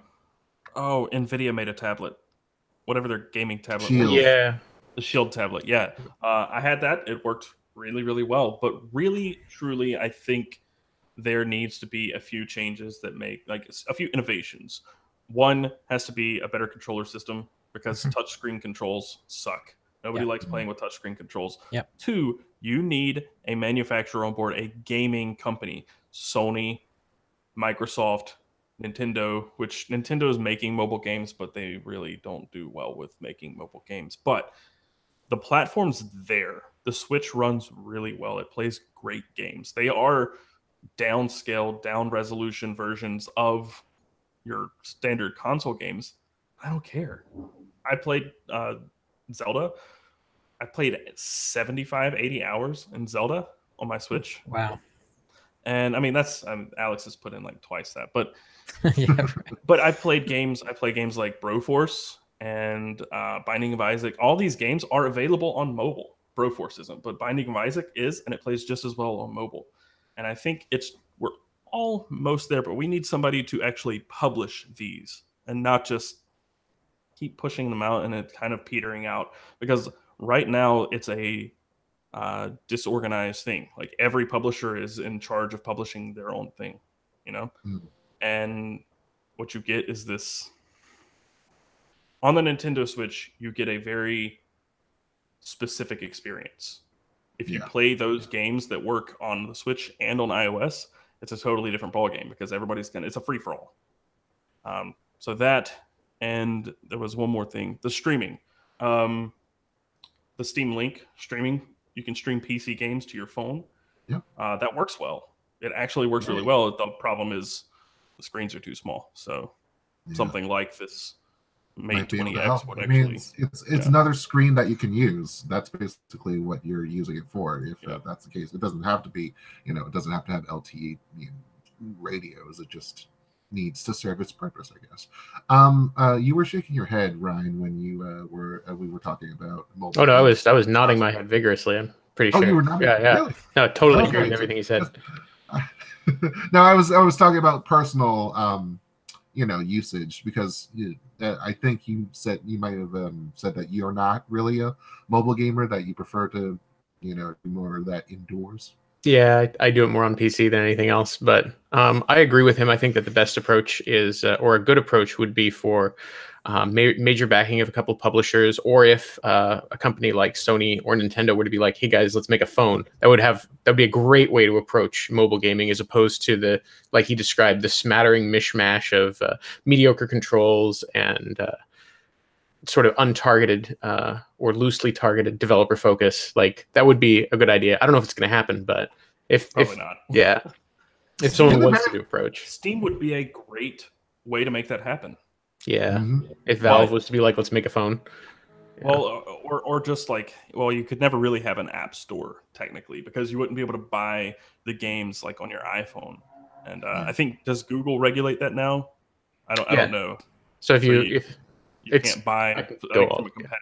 NVIDIA made a tablet, whatever their gaming tablet was. Yeah, the Shield tablet. Yeah, I had that. It worked really, really well. But really, truly, I think there needs to be a few changes that make a few innovations. One has to be a better controller system because touchscreen controls suck. Nobody likes playing with touchscreen controls. Yep. 2, you need a manufacturer on board, a gaming company, Sony, Microsoft, Nintendo, which Nintendo is making mobile games, but they really don't do well with making mobile games. But the platform's there. The Switch runs really well. It plays great games. They are downscaled, down resolution versions of your standard console games. I don't care. I played Zelda. I played 75, 80 hours in Zelda on my Switch. Wow. And I mean, that's Alex has put in like twice that, but Yeah, right. but I play games like Broforce and Binding of Isaac. All these games are available on mobile. Broforce isn't, but Binding of Isaac is, and it plays just as well on mobile. And I think we're almost there, but we need somebody to actually publish these and not just keep pushing them out and it kind of petering out, because right now it's a disorganized thing. Like every publisher is in charge of publishing their own thing, and what you get is this. On the Nintendo Switch, you get a very specific experience. If you play those games that work on the Switch and on iOS, it's a totally different ballgame because it's a free-for-all. So that And there was one more thing: the streaming, the Steam Link streaming. You can stream PC games to your phone. Yeah, that works well. It actually works really well. The problem is the screens are too small. So something like this Mate 20X would actually. I mean, it's another screen that you can use. That's basically what you're using it for. If that's the case, it doesn't have to be. It doesn't have to have LTE radios. It just needs to serve its purpose, I guess. You were shaking your head, Ryne, when you we were talking about mobile. Oh no, I was nodding my head vigorously. I'm pretty sure. You were nodding? Yeah. Really? No, totally agree with everything he said. No, I was talking about personal usage, because I think you might have said that you're not really a mobile gamer, that you prefer to do more of that indoors. Yeah, I do it more on PC than anything else, but I agree with him. I think that the best approach is, or a good approach would be for major backing of a couple of publishers, or if a company like Sony or Nintendo were to be like, hey guys, let's make a phone. That'd be a great way to approach mobile gaming, as opposed to the, like he described, the smattering mishmash of mediocre controls and sort of untargeted or loosely targeted developer focus. Like, that would be a good idea. I don't know if it's going to happen, but probably not. Yeah. If someone wants to approach, Steam would be a great way to make that happen. Yeah. If Valve was to be like, let's make a phone. Well, or just like, well, you could never really have an app store technically, because you wouldn't be able to buy the games like on your iPhone. And I think, does Google regulate that now? I don't know. So if you can't buy from a competitor.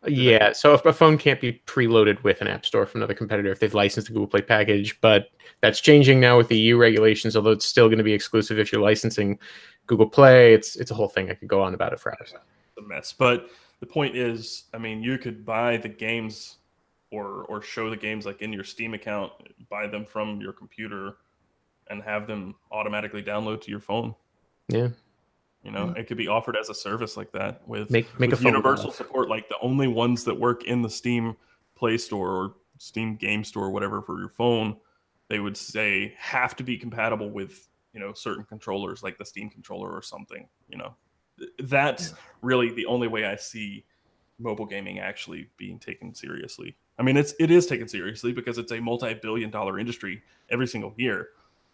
Yeah, so if a phone can't be preloaded with an app store from another competitor if they've licensed the Google Play package, but that's changing now with the EU regulations, although it's still going to be exclusive if you're licensing Google Play. It's a whole thing. I could go on about it for hours. It's a mess. But the point is, I mean, you could buy the games or show the games like in your Steam account, buy them from your computer, and have them automatically download to your phone. Yeah. It could be offered as a service like that with make a universal support. Like, the only ones that work in the Steam Play Store or Steam Game Store or whatever for your phone, they would say have to be compatible with certain controllers, like the Steam controller or something. That's really the only way I see mobile gaming actually being taken seriously. I mean, it is taken seriously because it's a multi-billion-dollar industry every single year,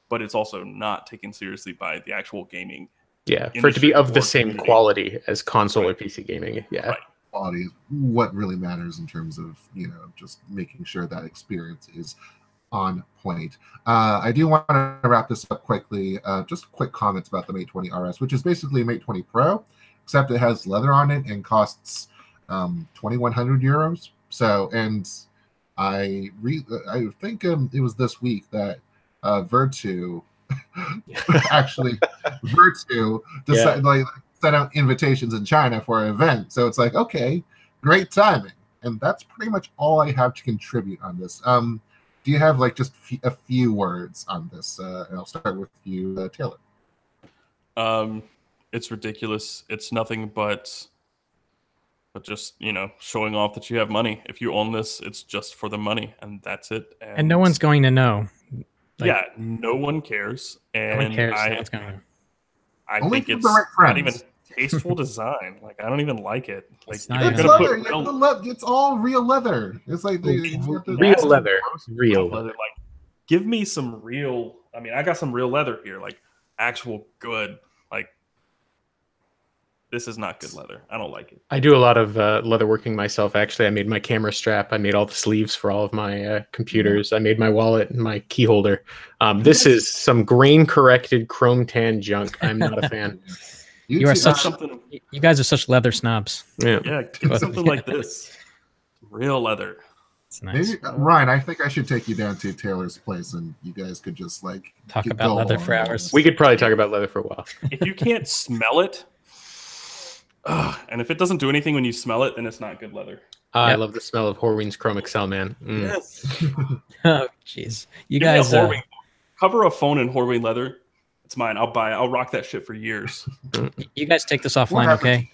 but it's also not taken seriously by the actual gaming. Yeah, for it to be of the same quality as console or PC gaming. Yeah, quality is what really matters in terms of just making sure that experience is on point. I do want to wrap this up quickly. Just quick comments about the Mate 20 RS, which is basically a Mate 20 Pro, except it has leather on it and costs 2,100 euros. So, and I think it was this week that Vertu actually Vertu decided sent out invitations in China for an event. So it's like, okay, great timing. And that's pretty much all I have to contribute on this. Do you have just a few words on this? And I'll start with you, Taylor. It's ridiculous. It's nothing but just showing off that you have money. If you own this, it's just for the money, and that's it. And no one's going to know. No one cares. And no one cares. I think it's not even tasteful design. Like, I don't even like it. Like, it's leather. It's all real leather. It's like real leather. Real leather. Like, give me some real. I mean, I got some real leather here. Like, actual good. Like, this is not good leather. I don't like it. I do a lot of leather working myself. Actually, I made my camera strap. I made all the sleeves for all of my computers. I made my wallet and my key holder. This is some grain-corrected chrome tan junk. I'm not a fan. You guys are such leather snobs. Yeah, get something like this. Real leather. It's nice. Maybe, Ryne, I think I should take you down to Taylor's place, and you guys could just talk about leather for hours. We could probably talk about leather for a while. If you can't smell it, and if it doesn't do anything when you smell it, then it's not good leather. I love the smell of Horween's Chrome Excel, man. Yes. Oh, jeez. You guys cover a phone in Horween leather. It's mine. I'll buy it. I'll rock that shit for years. You guys take this offline, okay?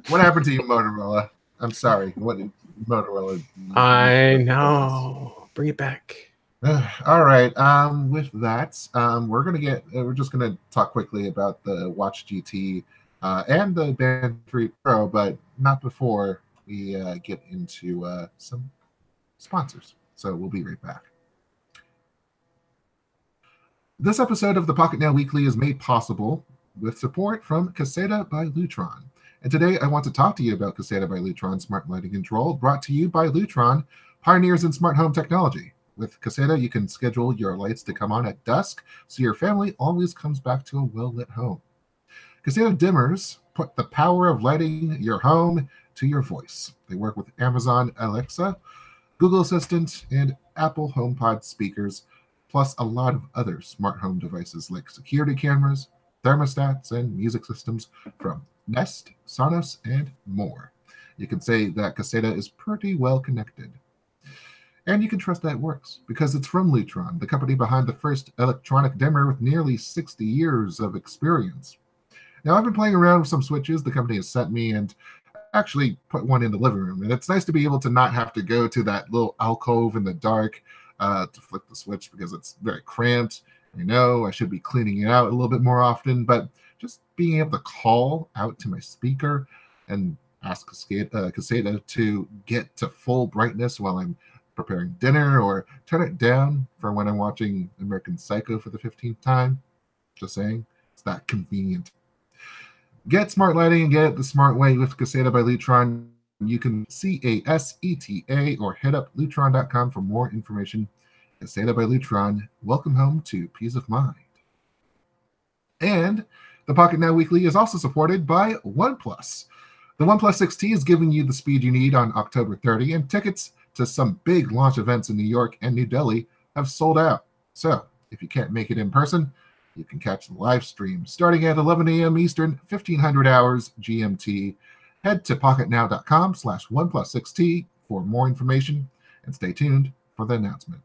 What happened to you, Motorola? I'm sorry. What did Motorola? I know. Bring it back. All right. With that, we're just gonna talk quickly about the Watch GT and the Band 3 Pro, but not before we get into some sponsors. So we'll be right back. This episode of the Pocketnow Weekly is made possible with support from Caseta by Lutron. And today I want to talk to you about Caseta by Lutron Smart Lighting Control, brought to you by Lutron, pioneers in smart home technology. With Caseta, you can schedule your lights to come on at dusk, so your family always comes back to a well-lit home. Caseta dimmers put the power of lighting your home to your voice. They work with Amazon Alexa, Google Assistant, and Apple HomePod speakers, plus a lot of other smart home devices like security cameras, thermostats, and music systems from Nest, Sonos, and more. You can say that Caseta is pretty well connected. And you can trust that it works, because it's from Lutron, the company behind the first electronic dimmer with nearly 60 years of experience. Now, I've been playing around with some switches the company has sent me, and actually put one in the living room. And it's nice to be able to not have to go to that little alcove in the dark to flick the switch, because it's very cramped. I know I should be cleaning it out a little bit more often, but just being able to call out to my speaker and ask Caseta to get to full brightness while I'm preparing dinner, or turn it down for when I'm watching American Psycho for the 15th time. Just saying, it's that convenient. Get smart lighting and get it the smart way with Caseta by Lutron. You can CASETA or hit up Lutron.com for more information. Caseta by Lutron, welcome home to peace of mind. And the Pocketnow Weekly is also supported by OnePlus. The OnePlus 6T is giving you the speed you need on October 30, and tickets to some big launch events in New York and New Delhi have sold out. So if you can't make it in person, you can catch the live stream starting at 11 a.m. Eastern, 1500 hours GMT. Head to pocketnow.com/OnePlus6T for more information, and stay tuned for the announcement.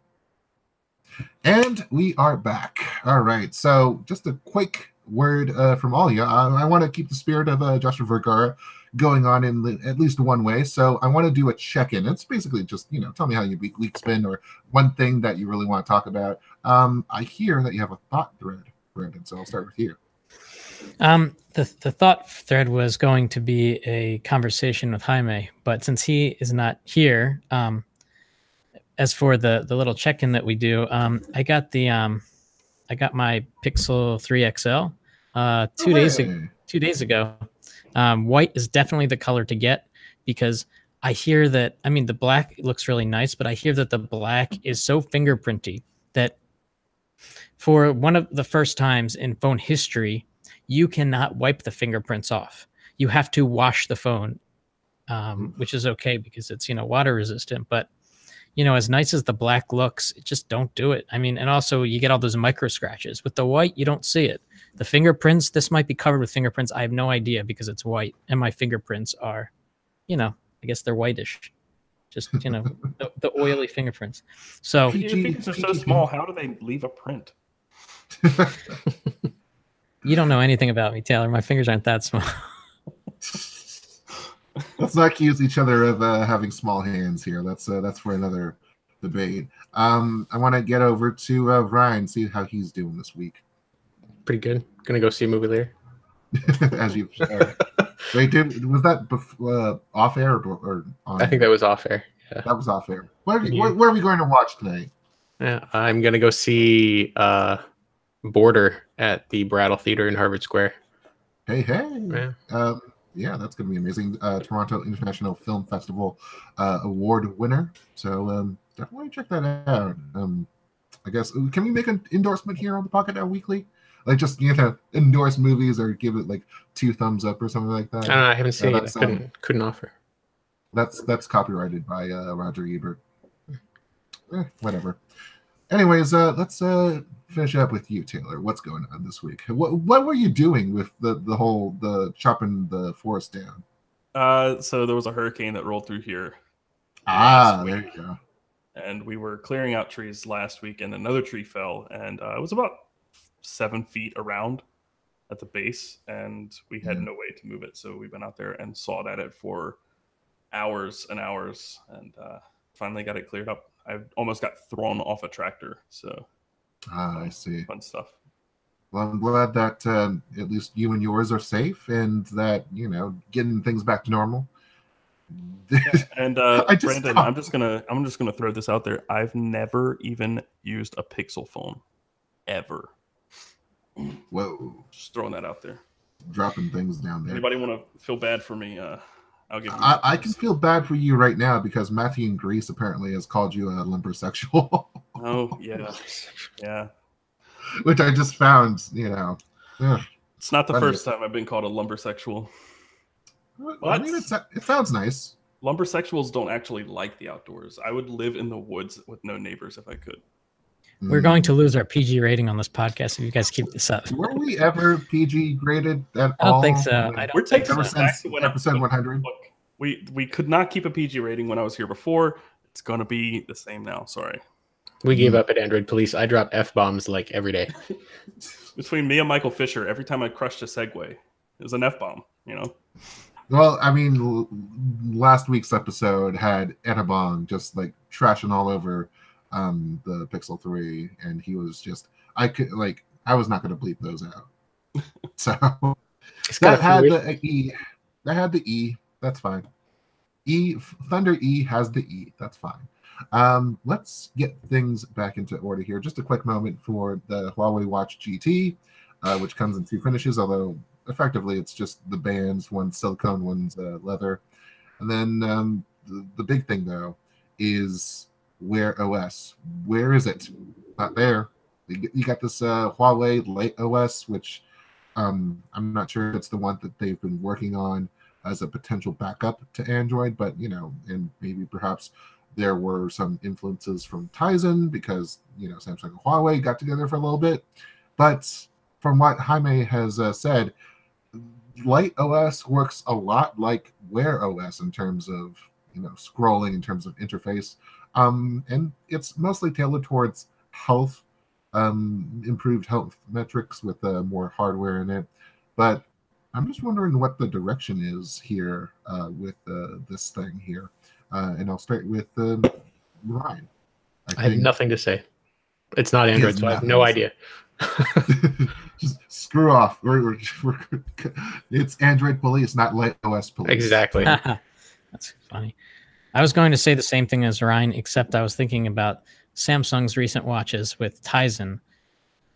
And we are back. All right, so just a quick word from all of you. I want to keep the spirit of Joshua Vergara going on in at least one way. So I want to do a check-in. It's basically just, tell me how your week's been, or one thing that you really want to talk about. I hear that you have a thought thread, Brandon, so I'll start with you. The thought thread was going to be a conversation with Jaime, but since he is not here, as for the little check-in that we do, I got my Pixel 3 XL 2 days ago. White is definitely the color to get, because I hear that, the black looks really nice, but I hear that the black is so fingerprinty that for one of the first times in phone history, you cannot wipe the fingerprints off. You have to wash the phone, which is okay because it's, water resistant. But, as nice as the black looks, just don't do it. And also you get all those micro scratches. With the white, you don't see it. The fingerprints, this might be covered with fingerprints. I have no idea because it's white. And my fingerprints are, I guess they're whitish. Just, the oily fingerprints. So your fingers are so small. How do they leave a print? You don't know anything about me, Taylor. My fingers aren't that small. Let's not accuse each other of having small hands here. That's for another debate. I want to get over to Ryne, see how he's doing this week. Pretty good. Gonna go see a movie later. As you wait, was that off air or on? I think that was off air. Yeah. That was off air. Where are we going to watch tonight? Yeah, I'm gonna go see Border at the Brattle Theater in Harvard Square. Hey. Yeah. That's going to be amazing. Toronto International Film Festival award winner. So definitely check that out. I guess, can we make an endorsement here on the Pocketnow Weekly? Like just, endorse movies or give it like 2 thumbs up or something like that? I haven't seen it. I couldn't offer. That's copyrighted by Roger Ebert. Whatever. Anyways, let's finish up with you, Taylor. What's going on this week? What were you doing with the chopping the forest down? So there was a hurricane that rolled through here. There you go. And we were clearing out trees last week, and another tree fell, and it was about 7 feet around at the base, and we had no way to move it. So we went out there and sawed at it for hours and hours, and finally got it cleared up. I almost got thrown off a tractor. So I see. Fun stuff. Well, I'm glad that at least you and yours are safe, and that getting things back to normal. And Brandon, I'm just gonna throw this out there. I've never even used a Pixel phone, ever. Whoa! Just throwing that out there. Dropping things down there. Anybody want to feel bad for me? I'll give you. I can feel bad for you right now because Matthew in Greece apparently has called you a lumbersexual. Oh yeah, yeah. Which I just found, It's not the funny. first time I've been called a lumbersexual. What? I mean, it sounds nice. Lumbersexuals don't actually like the outdoors. I would live in the woods with no neighbors if I could. We're going to lose our PG rating on this podcast if you guys keep this up. Were we ever PG graded at all? I don't think so. We're taking ever since episode 100. Look, we could not keep a PG rating when I was here before. It's going to be the same now. Sorry. We gave up at Android Police. I drop F-bombs like every day. Between me and Michael Fisher, every time I crushed a Segway, it was an F-bomb, Well, I mean, last week's episode had Anabong just like trashing all over the Pixel 3, and he was just, I was not going to bleep those out. So that had the E. That had the E. That's fine. Thunder E has the E. That's fine. Let's get things back into order here. Just a quick moment for the Huawei Watch GT, which comes in two finishes, although effectively it's just the bands, one's silicone, one's leather. And then the big thing, though, is Wear OS. Where is it? Not there. You got this Huawei Lite OS, which I'm not sure if it's the one that they've been working on as a potential backup to Android, but and maybe perhaps there were some influences from Tizen because Samsung and Huawei got together for a little bit. But from what Jaime has said, Lite OS works a lot like Wear OS in terms of scrolling, in terms of interface, and it's mostly tailored towards health, improved health metrics with more hardware in it. But I'm just wondering what the direction is here with this thing here. And I'll start with Ryne. I have nothing to say. It's not Android, so I have no idea. Just screw off. It's Android Police, not Lite OS Police. Exactly. That's funny. I was going to say the same thing as Ryne, except I was thinking about Samsung's recent watches with Tizen.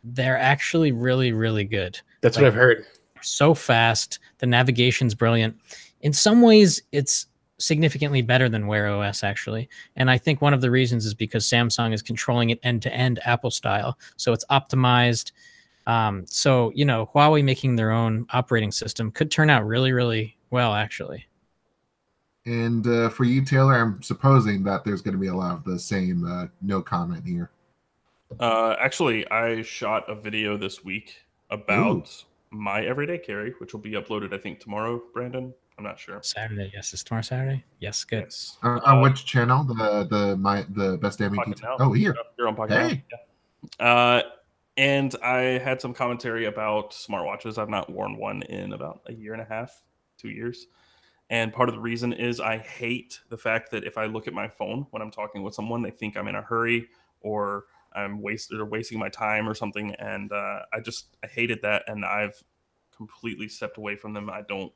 They're actually really, really good. That's what I've heard. So fast. The navigation's brilliant. In some ways, it's significantly better than Wear OS, actually. And I think one of the reasons is because Samsung is controlling it end-to-end Apple style. So it's optimized. So, Huawei making their own operating system could turn out really, really well, actually. And for you, Taylor, I'm supposing that there's going to be a lot of the same no comment here. Actually, I shot a video this week about my everyday carry, which will be uploaded, I think, tomorrow, Brandon. I'm not sure. Saturday, yes. It's tomorrow Saturday? Yes, good. Yes. On which channel? The best damn Pocketnow. Oh, here. You're on Pocketnow. Hey. Yeah. And I had some commentary about smartwatches. I've not worn one in about a year and a half, 2 years. And part of the reason is I hate the fact that if I look at my phone when I'm talking with someone, they think I'm in a hurry or I'm wasting my time or something. And I hated that. And I've completely stepped away from them. I don't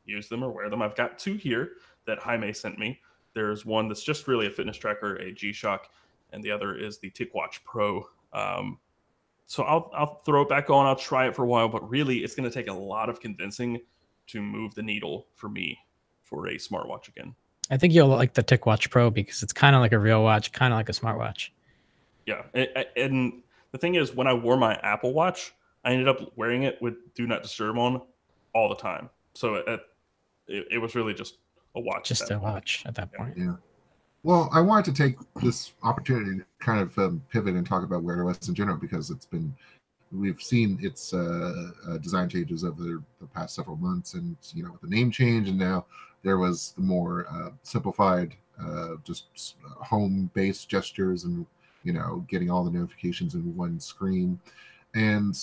use them or wear them. I've got two here that Jaime sent me. There's one that's just really a fitness tracker, a G-Shock, and the other is the TicWatch Pro. So I'll throw it back on. I'll try it for a while, but really it's going to take a lot of convincing to move the needle for me for a smartwatch again. I think you'll like the TicWatch Pro because it's kind of like a real watch, kind of like a smartwatch. Yeah. And the thing is, when I wore my Apple Watch, I ended up wearing it with Do Not Disturb on all the time. So it was really just a watch. Just a watch at that point. Yeah. Well, I wanted to take this opportunity to kind of pivot and talk about Wear OS in general because we've seen its design changes over the past several months, and with the name change, and now there was the more simplified, just home-based gestures, and getting all the notifications in one screen. And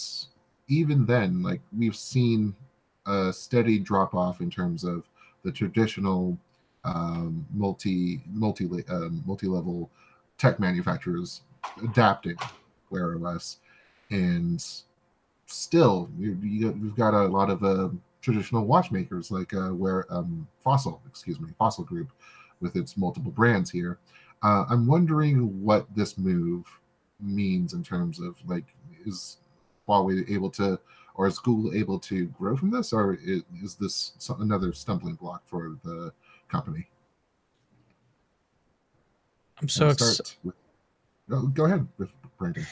even then, like we've seen a steady drop off in terms of the traditional multi-level tech manufacturers adapting Wear OS. And still, you've got a lot of traditional watchmakers like Fossil Group, with its multiple brands here. I'm wondering what this move means in terms of, like, is Huawei able to, or is Google able to grow from this, or is this another stumbling block for the company? I'm so go ahead with Brandon.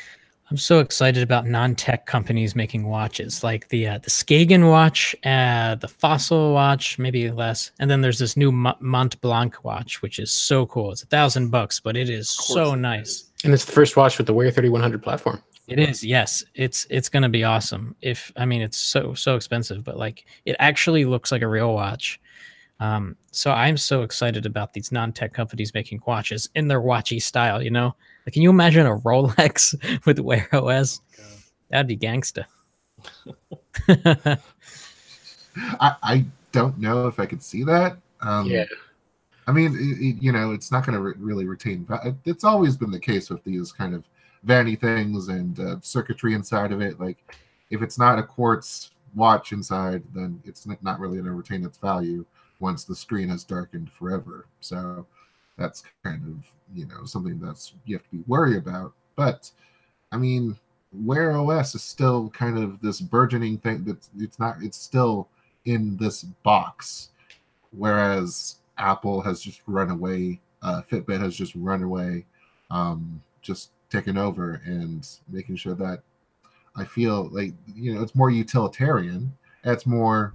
I'm so excited about non-tech companies making watches, like the Skagen watch, the Fossil watch, maybe less, and then there's this new Mont Blanc watch, which is so cool. It's $1,000, but it is so nice. And it's the first watch with the Wear 3100 platform. It is, yes. It's gonna be awesome. It's so expensive, but like it actually looks like a real watch. So I'm so excited about these non-tech companies making watches in their watchy style. You know, like, can you imagine a Rolex with Wear OS? That'd be gangsta. I don't know if I could see that. Yeah. I mean, it's not going to really retain. It's always been the case with these kind of vanity things and circuitry inside of it. Like, if it's not a quartz watch inside, then it's not really going to retain its value once the screen has darkened forever. So that's kind of, something that's you have to be worried about. But I mean, Wear OS is still kind of this burgeoning thing that it's still in this box, whereas Apple has just run away, Fitbit has just run away, just taken over and making sure that I feel like, it's more utilitarian. It's more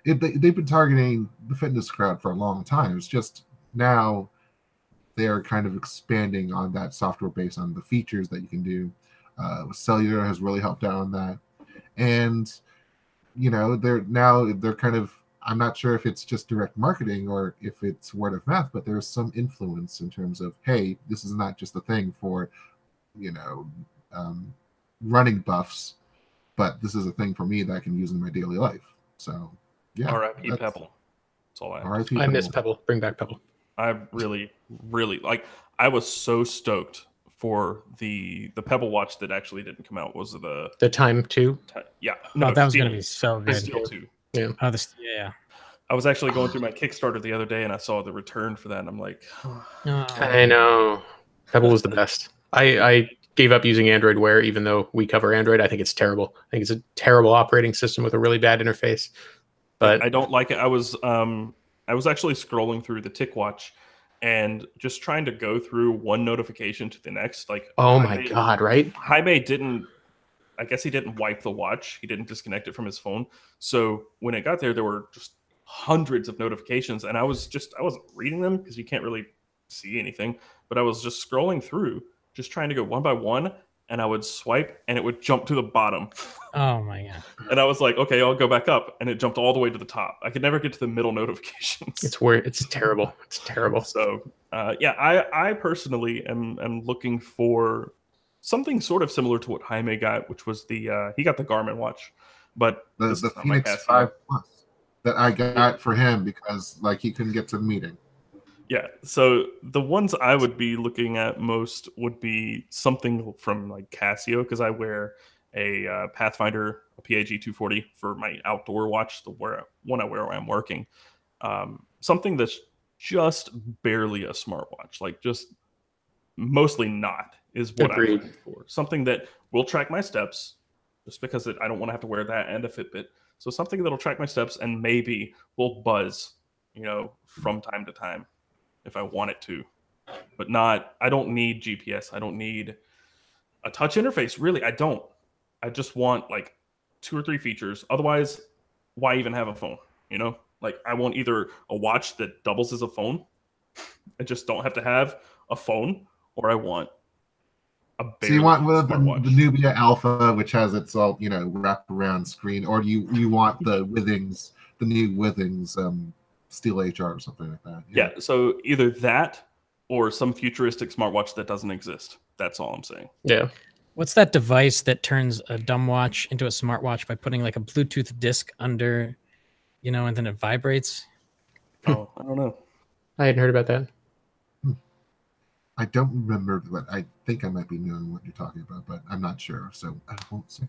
they've been targeting the fitness crowd for a long time. It's just now they're kind of expanding on that software base, on the features that you can do. Cellular has really helped out on that. And, they're kind of, I'm not sure if it's just direct marketing or if it's word of mouth, but there's some influence in terms of, hey, this is not just a thing for, running buffs, but this is a thing for me that I can use in my daily life. So, yeah. R.I.P. Pebble. That's all I have. R.I.P. I miss Pebble. Bring back Pebble. I really, really I was so stoked for the Pebble watch that actually didn't come out. Was the Time 2? Yeah. No, that was going to be so good. Steel 2. Yeah. Oh, yeah. I was actually going through my Kickstarter the other day and I saw the return for that and I'm like, I know. Pebble was the best. I gave up using Android Wear, even though we cover Android. I think it's terrible. I think it's a terrible operating system with a really bad interface. But I don't like it. I was actually scrolling through the TicWatch and just trying to go through one notification to the next. Like, oh my God, right? Jaime didn't wipe the watch. He didn't disconnect it from his phone. So when it got there were just hundreds of notifications, and I wasn't reading them because you can't really see anything, but I was just scrolling through, just trying to go one by one, and I would swipe and it would jump to the bottom. Oh my God. And I was like, okay, I'll go back up, and it jumped all the way to the top. I could never get to the middle notifications. It's weird. It's terrible. It's terrible. So I personally am looking for something sort of similar to what Jaime got, which was he got the Garmin watch, but the Phoenix 5 Plus that I got for him because he couldn't get to the meeting. Yeah, so the ones I would be looking at most would be something from Casio, because I wear a Pathfinder, a PAG 240 for my outdoor watch, the one I wear when I'm working. Something that's just barely a smartwatch, just mostly not, is what I'm looking for. Something that will track my steps, just because I don't want to have to wear that and a Fitbit. So something that'll track my steps and maybe will buzz, from time to time if I want it to. But I don't need GPS. I don't need a touch interface. Really, I don't. I just want 2 or 3 features. Otherwise, why even have a phone? I want either a watch that doubles as a phone. I just don't have to have a phone, or I want a so you want the Nubia Alpha, which has its all wrapped around screen, or do you want the Withings, the new Withings Steel HR or something like that? Yeah, so either that or some futuristic smartwatch that doesn't exist. That's all I'm saying. Yeah. What's that device that turns a dumb watch into a smartwatch by putting a Bluetooth disc under, and then it vibrates? Oh, I don't know. I hadn't heard about that. I don't remember, but I think I might be knowing what you're talking about, but I'm not sure, so I won't say.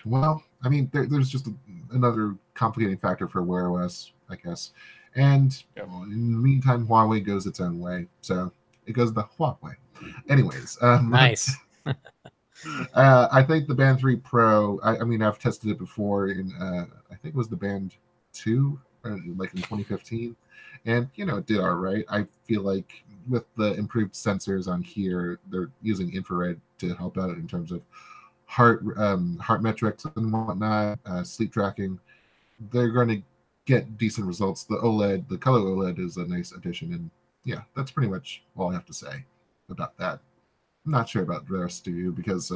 Well, I mean, there's just another complicating factor for Wear OS, I guess. And well, in the meantime, Huawei goes its own way, so it goes the Huawei. Anyways, Nice. I think the Band 3 Pro, I mean, I've tested it before in, I think it was the Band 2, like in 2015. And, you know, it did all right. I feel like with the improved sensors on here, they're using infrared to help out in terms of heart metrics and whatnot, sleep tracking. They're going to get decent results. The OLED, the color OLED is a nice addition. And yeah, that's pretty much all I have to say about that. I'm not sure about the rest of you because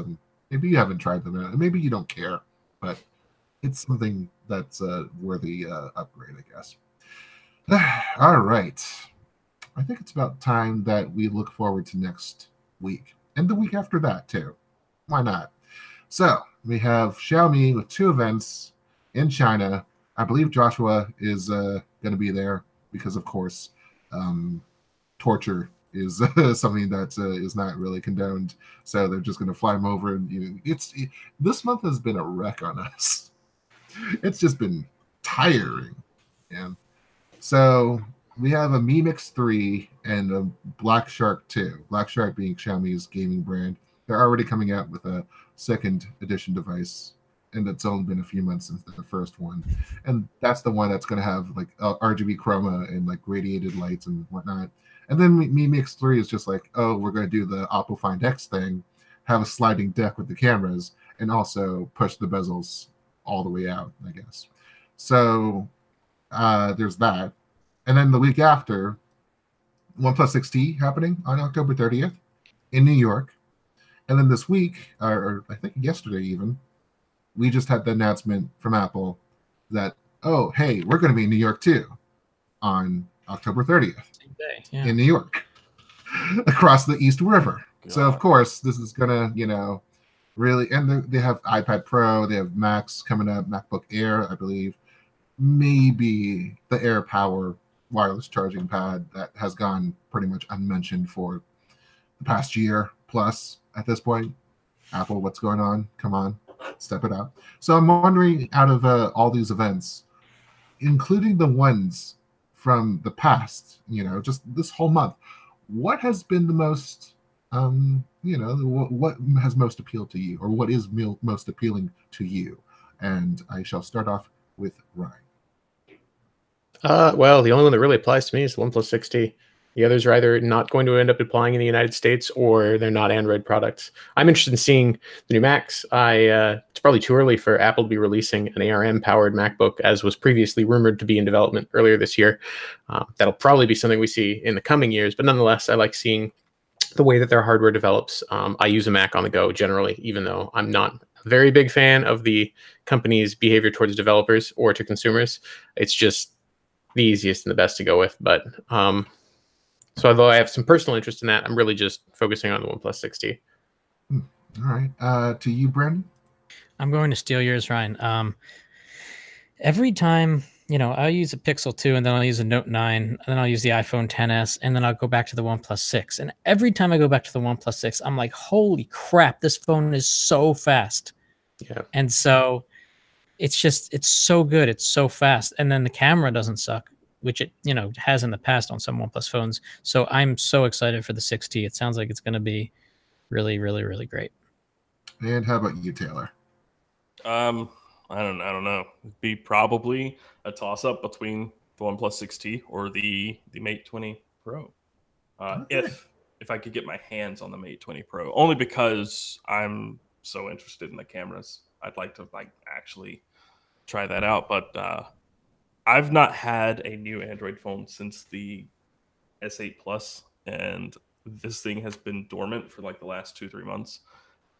maybe you haven't tried them out. Maybe you don't care, but it's something that's a worthy upgrade, I guess. All right. I think it's about time that we look forward to next week and the week after that, too. Why not? So we have Xiaomi with 2 events in China. I believe Joshua is going to be there because, of course, torture is something that is not really condoned. So they're just going to fly him over. And this month has been a wreck on us. It's just been tiring. Yeah. So we have a Mi Mix 3 and a Black Shark 2. Black Shark being Xiaomi's gaming brand. They're already coming out with a second edition device, and it's only been a few months since the first one. And that's the one that's going to have like RGB chroma and like radiated lights and whatnot. And then Mi Mix 3 is just like, oh, we're going to do the Oppo Find X thing, have a sliding deck with the cameras, and also push the bezels all the way out, I guess. So there's that. And then the week after, OnePlus 6T happening on October 30th in New York. And then this week, or I think yesterday even, we just had the announcement from Apple that, oh, hey, we're going to be in New York too on October 30th in New York across the East River. God. So, of course, this is going to, you know, really, and they have iPad Pro, they have Macs coming up, MacBook Air, I believe. Maybe the Air Power wireless charging pad that has gone pretty much unmentioned for the past year plus at this point. Apple, what's going on? Come on, step it up. So I'm wondering, out of all these events, including the ones from the past, you know, just this whole month, what has been the most, you know, what has most appealed to you, or what is most appealing to you? And I shall start off with Ryne. Well, the only one that really applies to me is the OnePlus 6T. The others are either not going to end up applying in the United States, or they're not Android products. I'm interested in seeing the new Macs. It's probably too early for Apple to be releasing an ARM-powered MacBook, as was previously rumored to be in development earlier this year. That'll probably be something we see in the coming years, but nonetheless, I like seeing the way that their hardware develops. I use a Mac on the go generally, even though I'm not a very big fan of the company's behavior towards developers or to consumers. It's just the easiest and the best to go with. But so although I have some personal interest in that, I'm really just focusing on the OnePlus 6T. All right. To you, Brandon? I'm going to steal yours, Ryne. Every time, you know, I'll use a Pixel 2, and then I'll use a Note 9, and then I'll use the iPhone XS, and then I'll go back to the OnePlus 6. And every time I go back to the OnePlus 6, I'm like, holy crap, this phone is so fast. Yeah. And so it's so good. It's so fast. And then the camera doesn't suck, which it, you know, has in the past on some OnePlus phones. So I'm so excited for the 6T. It sounds like it's going to be really, really, really great. And how about you, Taylor? I don't know. It'd be probably a toss-up between the OnePlus 6T or the Mate 20 Pro. Okay. If I could get my hands on the Mate 20 Pro, only because I'm so interested in the cameras. I'd like to actually try that out, but I've not had a new Android phone since the S8 Plus, and this thing has been dormant for like the last 2-3 months.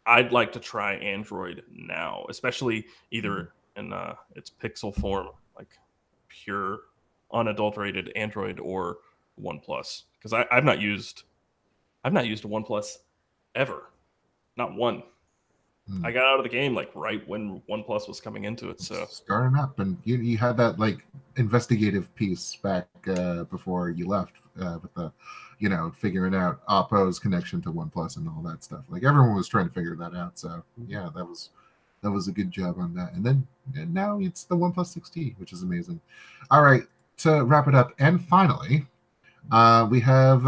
I'd like to try Android now, especially either in its Pixel form, like pure, unadulterated Android, or OnePlus, because I've not used a OnePlus ever, not one. I got out of the game like right when OnePlus was coming into it. So starting up, and you had that like investigative piece back before you left with the, figuring out Oppo's connection to OnePlus and all that stuff. Like everyone was trying to figure that out. So yeah, that was a good job on that. And now it's the OnePlus 6T, which is amazing. All right, to wrap it up, and finally, we have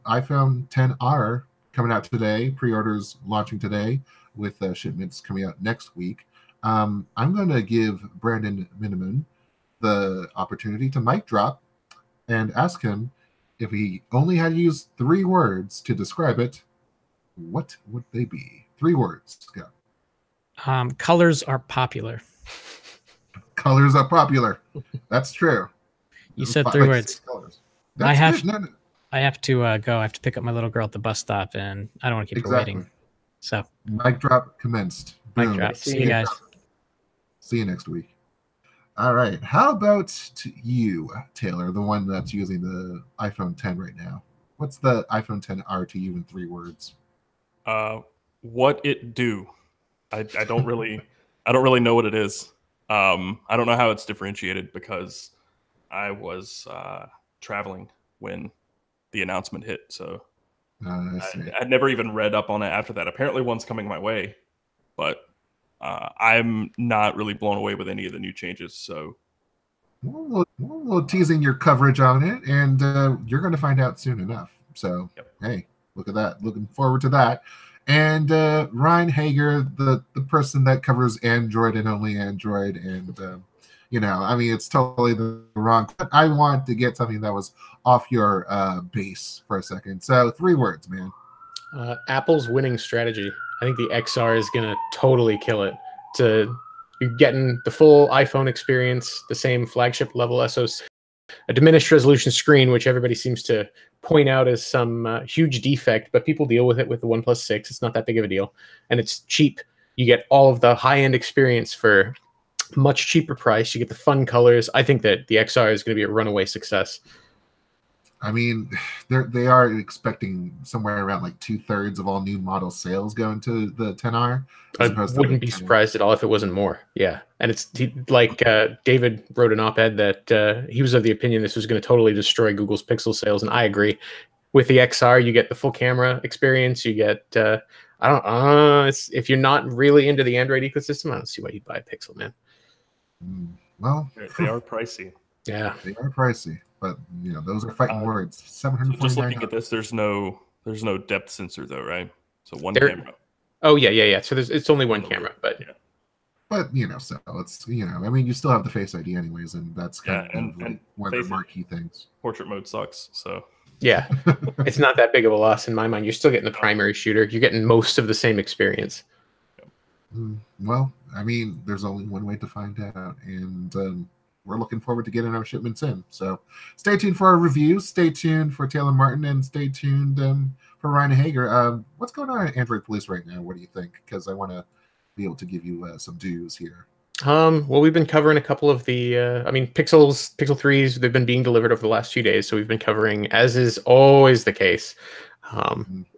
iPhone XR coming out today. Pre-orders launching today with shipments coming out next week. I'm going to give Brandon Miniman the opportunity to mic drop and ask him if he only had to use 3 words to describe it, what would they be? 3 words. Go. Colors are popular. Colors are popular. That's true. You said 3 words. Colors. I have to go. I have to pick up my little girl at the bus stop, and I don't want to keep her waiting. So mic drop commenced. Mic drop. See you guys. See you next week. All right. How about you, Taylor, the one that's using the iPhone 10 right now? What's the iPhone XR to you in 3 words? What it do? I don't really know what it is. I don't know how it's differentiated because I was traveling when the announcement hit, so I never even read up on it after that. Apparently, one's coming my way, but I'm not really blown away with any of the new changes. So we'll teasing your coverage on it, and you're going to find out soon enough. So Hey, look at that. Looking forward to that. And Ryne Hager, the person that covers Android and only Android, and it's totally the wrong. But I want to get something that was off your base for a second. So 3 words, man. Apple's winning strategy. I think the XR is going to totally kill it. You're getting the full iPhone experience, the same flagship level SoC, a diminished resolution screen, which everybody seems to point out as some huge defect, but people deal with it with the OnePlus 6. It's not that big of a deal. And it's cheap. You get all of the high-end experience for much cheaper price. You get the fun colors. I think that the XR is going to be a runaway success. I mean, they are expecting somewhere around like 2/3 of all new model sales going to the XR. I wouldn't be surprised at all if it wasn't more. Yeah, and it's like David wrote an op-ed that he was of the opinion this was going to totally destroy Google's Pixel sales, and I agree. With the XR, you get the full camera experience. You get if you're not really into the Android ecosystem, I don't see why you'd buy a Pixel, man. Well, they are pricey. Yeah, they are pricey. But those are fighting words. $749. Just looking at this, there's no depth sensor though, right? So one camera. Oh yeah. So it's only one camera, but yeah. But so it's I mean, you still have the Face ID anyways, and that's kind of one of the marquee things. Portrait mode sucks, so yeah, it's not that big of a loss in my mind. You're still getting the primary shooter. You're getting most of the same experience. Well, I mean, there's only one way to find out, and we're looking forward to getting our shipments in. So stay tuned for our reviews. Stay tuned for Taylor Martin, and stay tuned for Ryne Hager. What's going on at Android Police right now? What do you think? Because I want to be able to give you some dues here. Well, we've been covering a couple of the, Pixel 3s. They've been being delivered over the last few days. So we've been covering, as is always the case,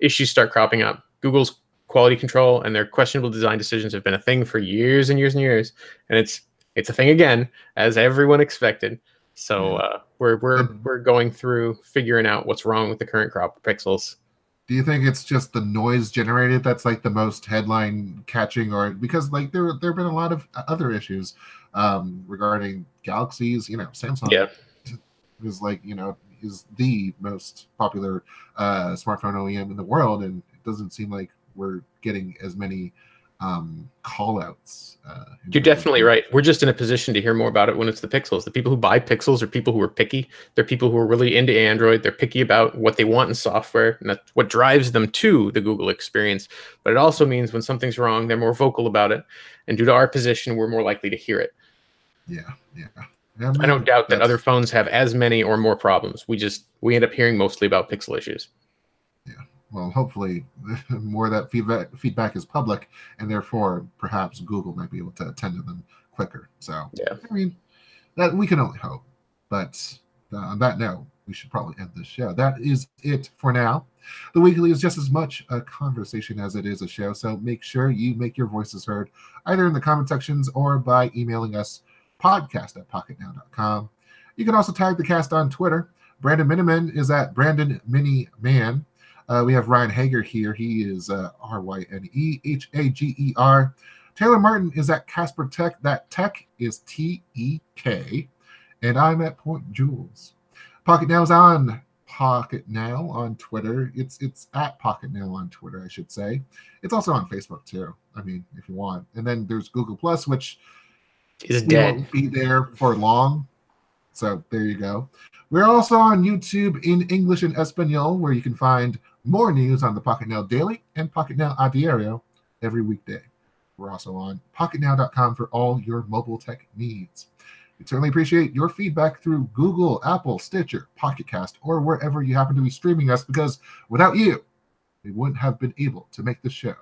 issues start cropping up. Google's quality control and their questionable design decisions have been a thing for years and years and years. And it's a thing again, as everyone expected. So we're going through figuring out what's wrong with the current crop of Pixels. Do you think it's just the noise generated that's like the most headline catching, or because like there have been a lot of other issues regarding Galaxies? Samsung is like is the most popular smartphone OEM in the world, and it doesn't seem like we're getting as many call outs. You're definitely right. We're just in a position to hear more about it when it's the Pixels. The people who buy Pixels are people who are picky. They're people who are really into Android. They're picky about what they want in software, and that's what drives them to the Google experience. But it also means when something's wrong, they're more vocal about it. And due to our position, we're more likely to hear it. Yeah. I don't doubt that other phones have as many or more problems. We end up hearing mostly about Pixel issues. Yeah. Well, hopefully more of that feedback is public, and therefore perhaps Google might be able to attend to them quicker. So, yeah. I mean, that we can only hope. But on that note, we should probably end this show. That is it for now. The Weekly is just as much a conversation as it is a show, so make sure you make your voices heard either in the comment sections or by emailing us podcast@pocketnow.com. You can also tag the cast on Twitter. Brandon Miniman is at Brandon Mini Man. We have Ryan Hager here. He is RYNEHAGER. Taylor Martin is at Casper Tech. That tech is TEK. And I'm at Point Jules. Pocketnow is on Pocketnow on Twitter. It's at Pocketnow on Twitter, I should say. It's also on Facebook too. I mean, if you want. And then there's Google Plus, which is dead. Won't be there for long. So there you go. We're also on YouTube in English and Espanol, where you can find more news on the Pocketnow Daily and Pocketnow a Diario every weekday. We're also on pocketnow.com for all your mobile tech needs. We certainly appreciate your feedback through Google, Apple, Stitcher, Pocket Cast, or wherever you happen to be streaming us, because without you, we wouldn't have been able to make the show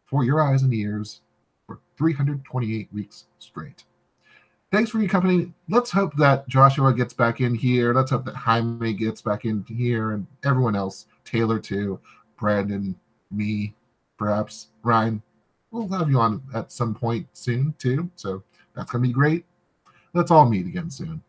for your eyes and ears for 328 weeks straight. Thanks for your company. Let's hope that Joshua gets back in here. Let's hope that Jaime gets back in here, and everyone else, Taylor too, Brandon, me, perhaps, Ryne. We'll have you on at some point soon too, so that's going to be great. Let's all meet again soon.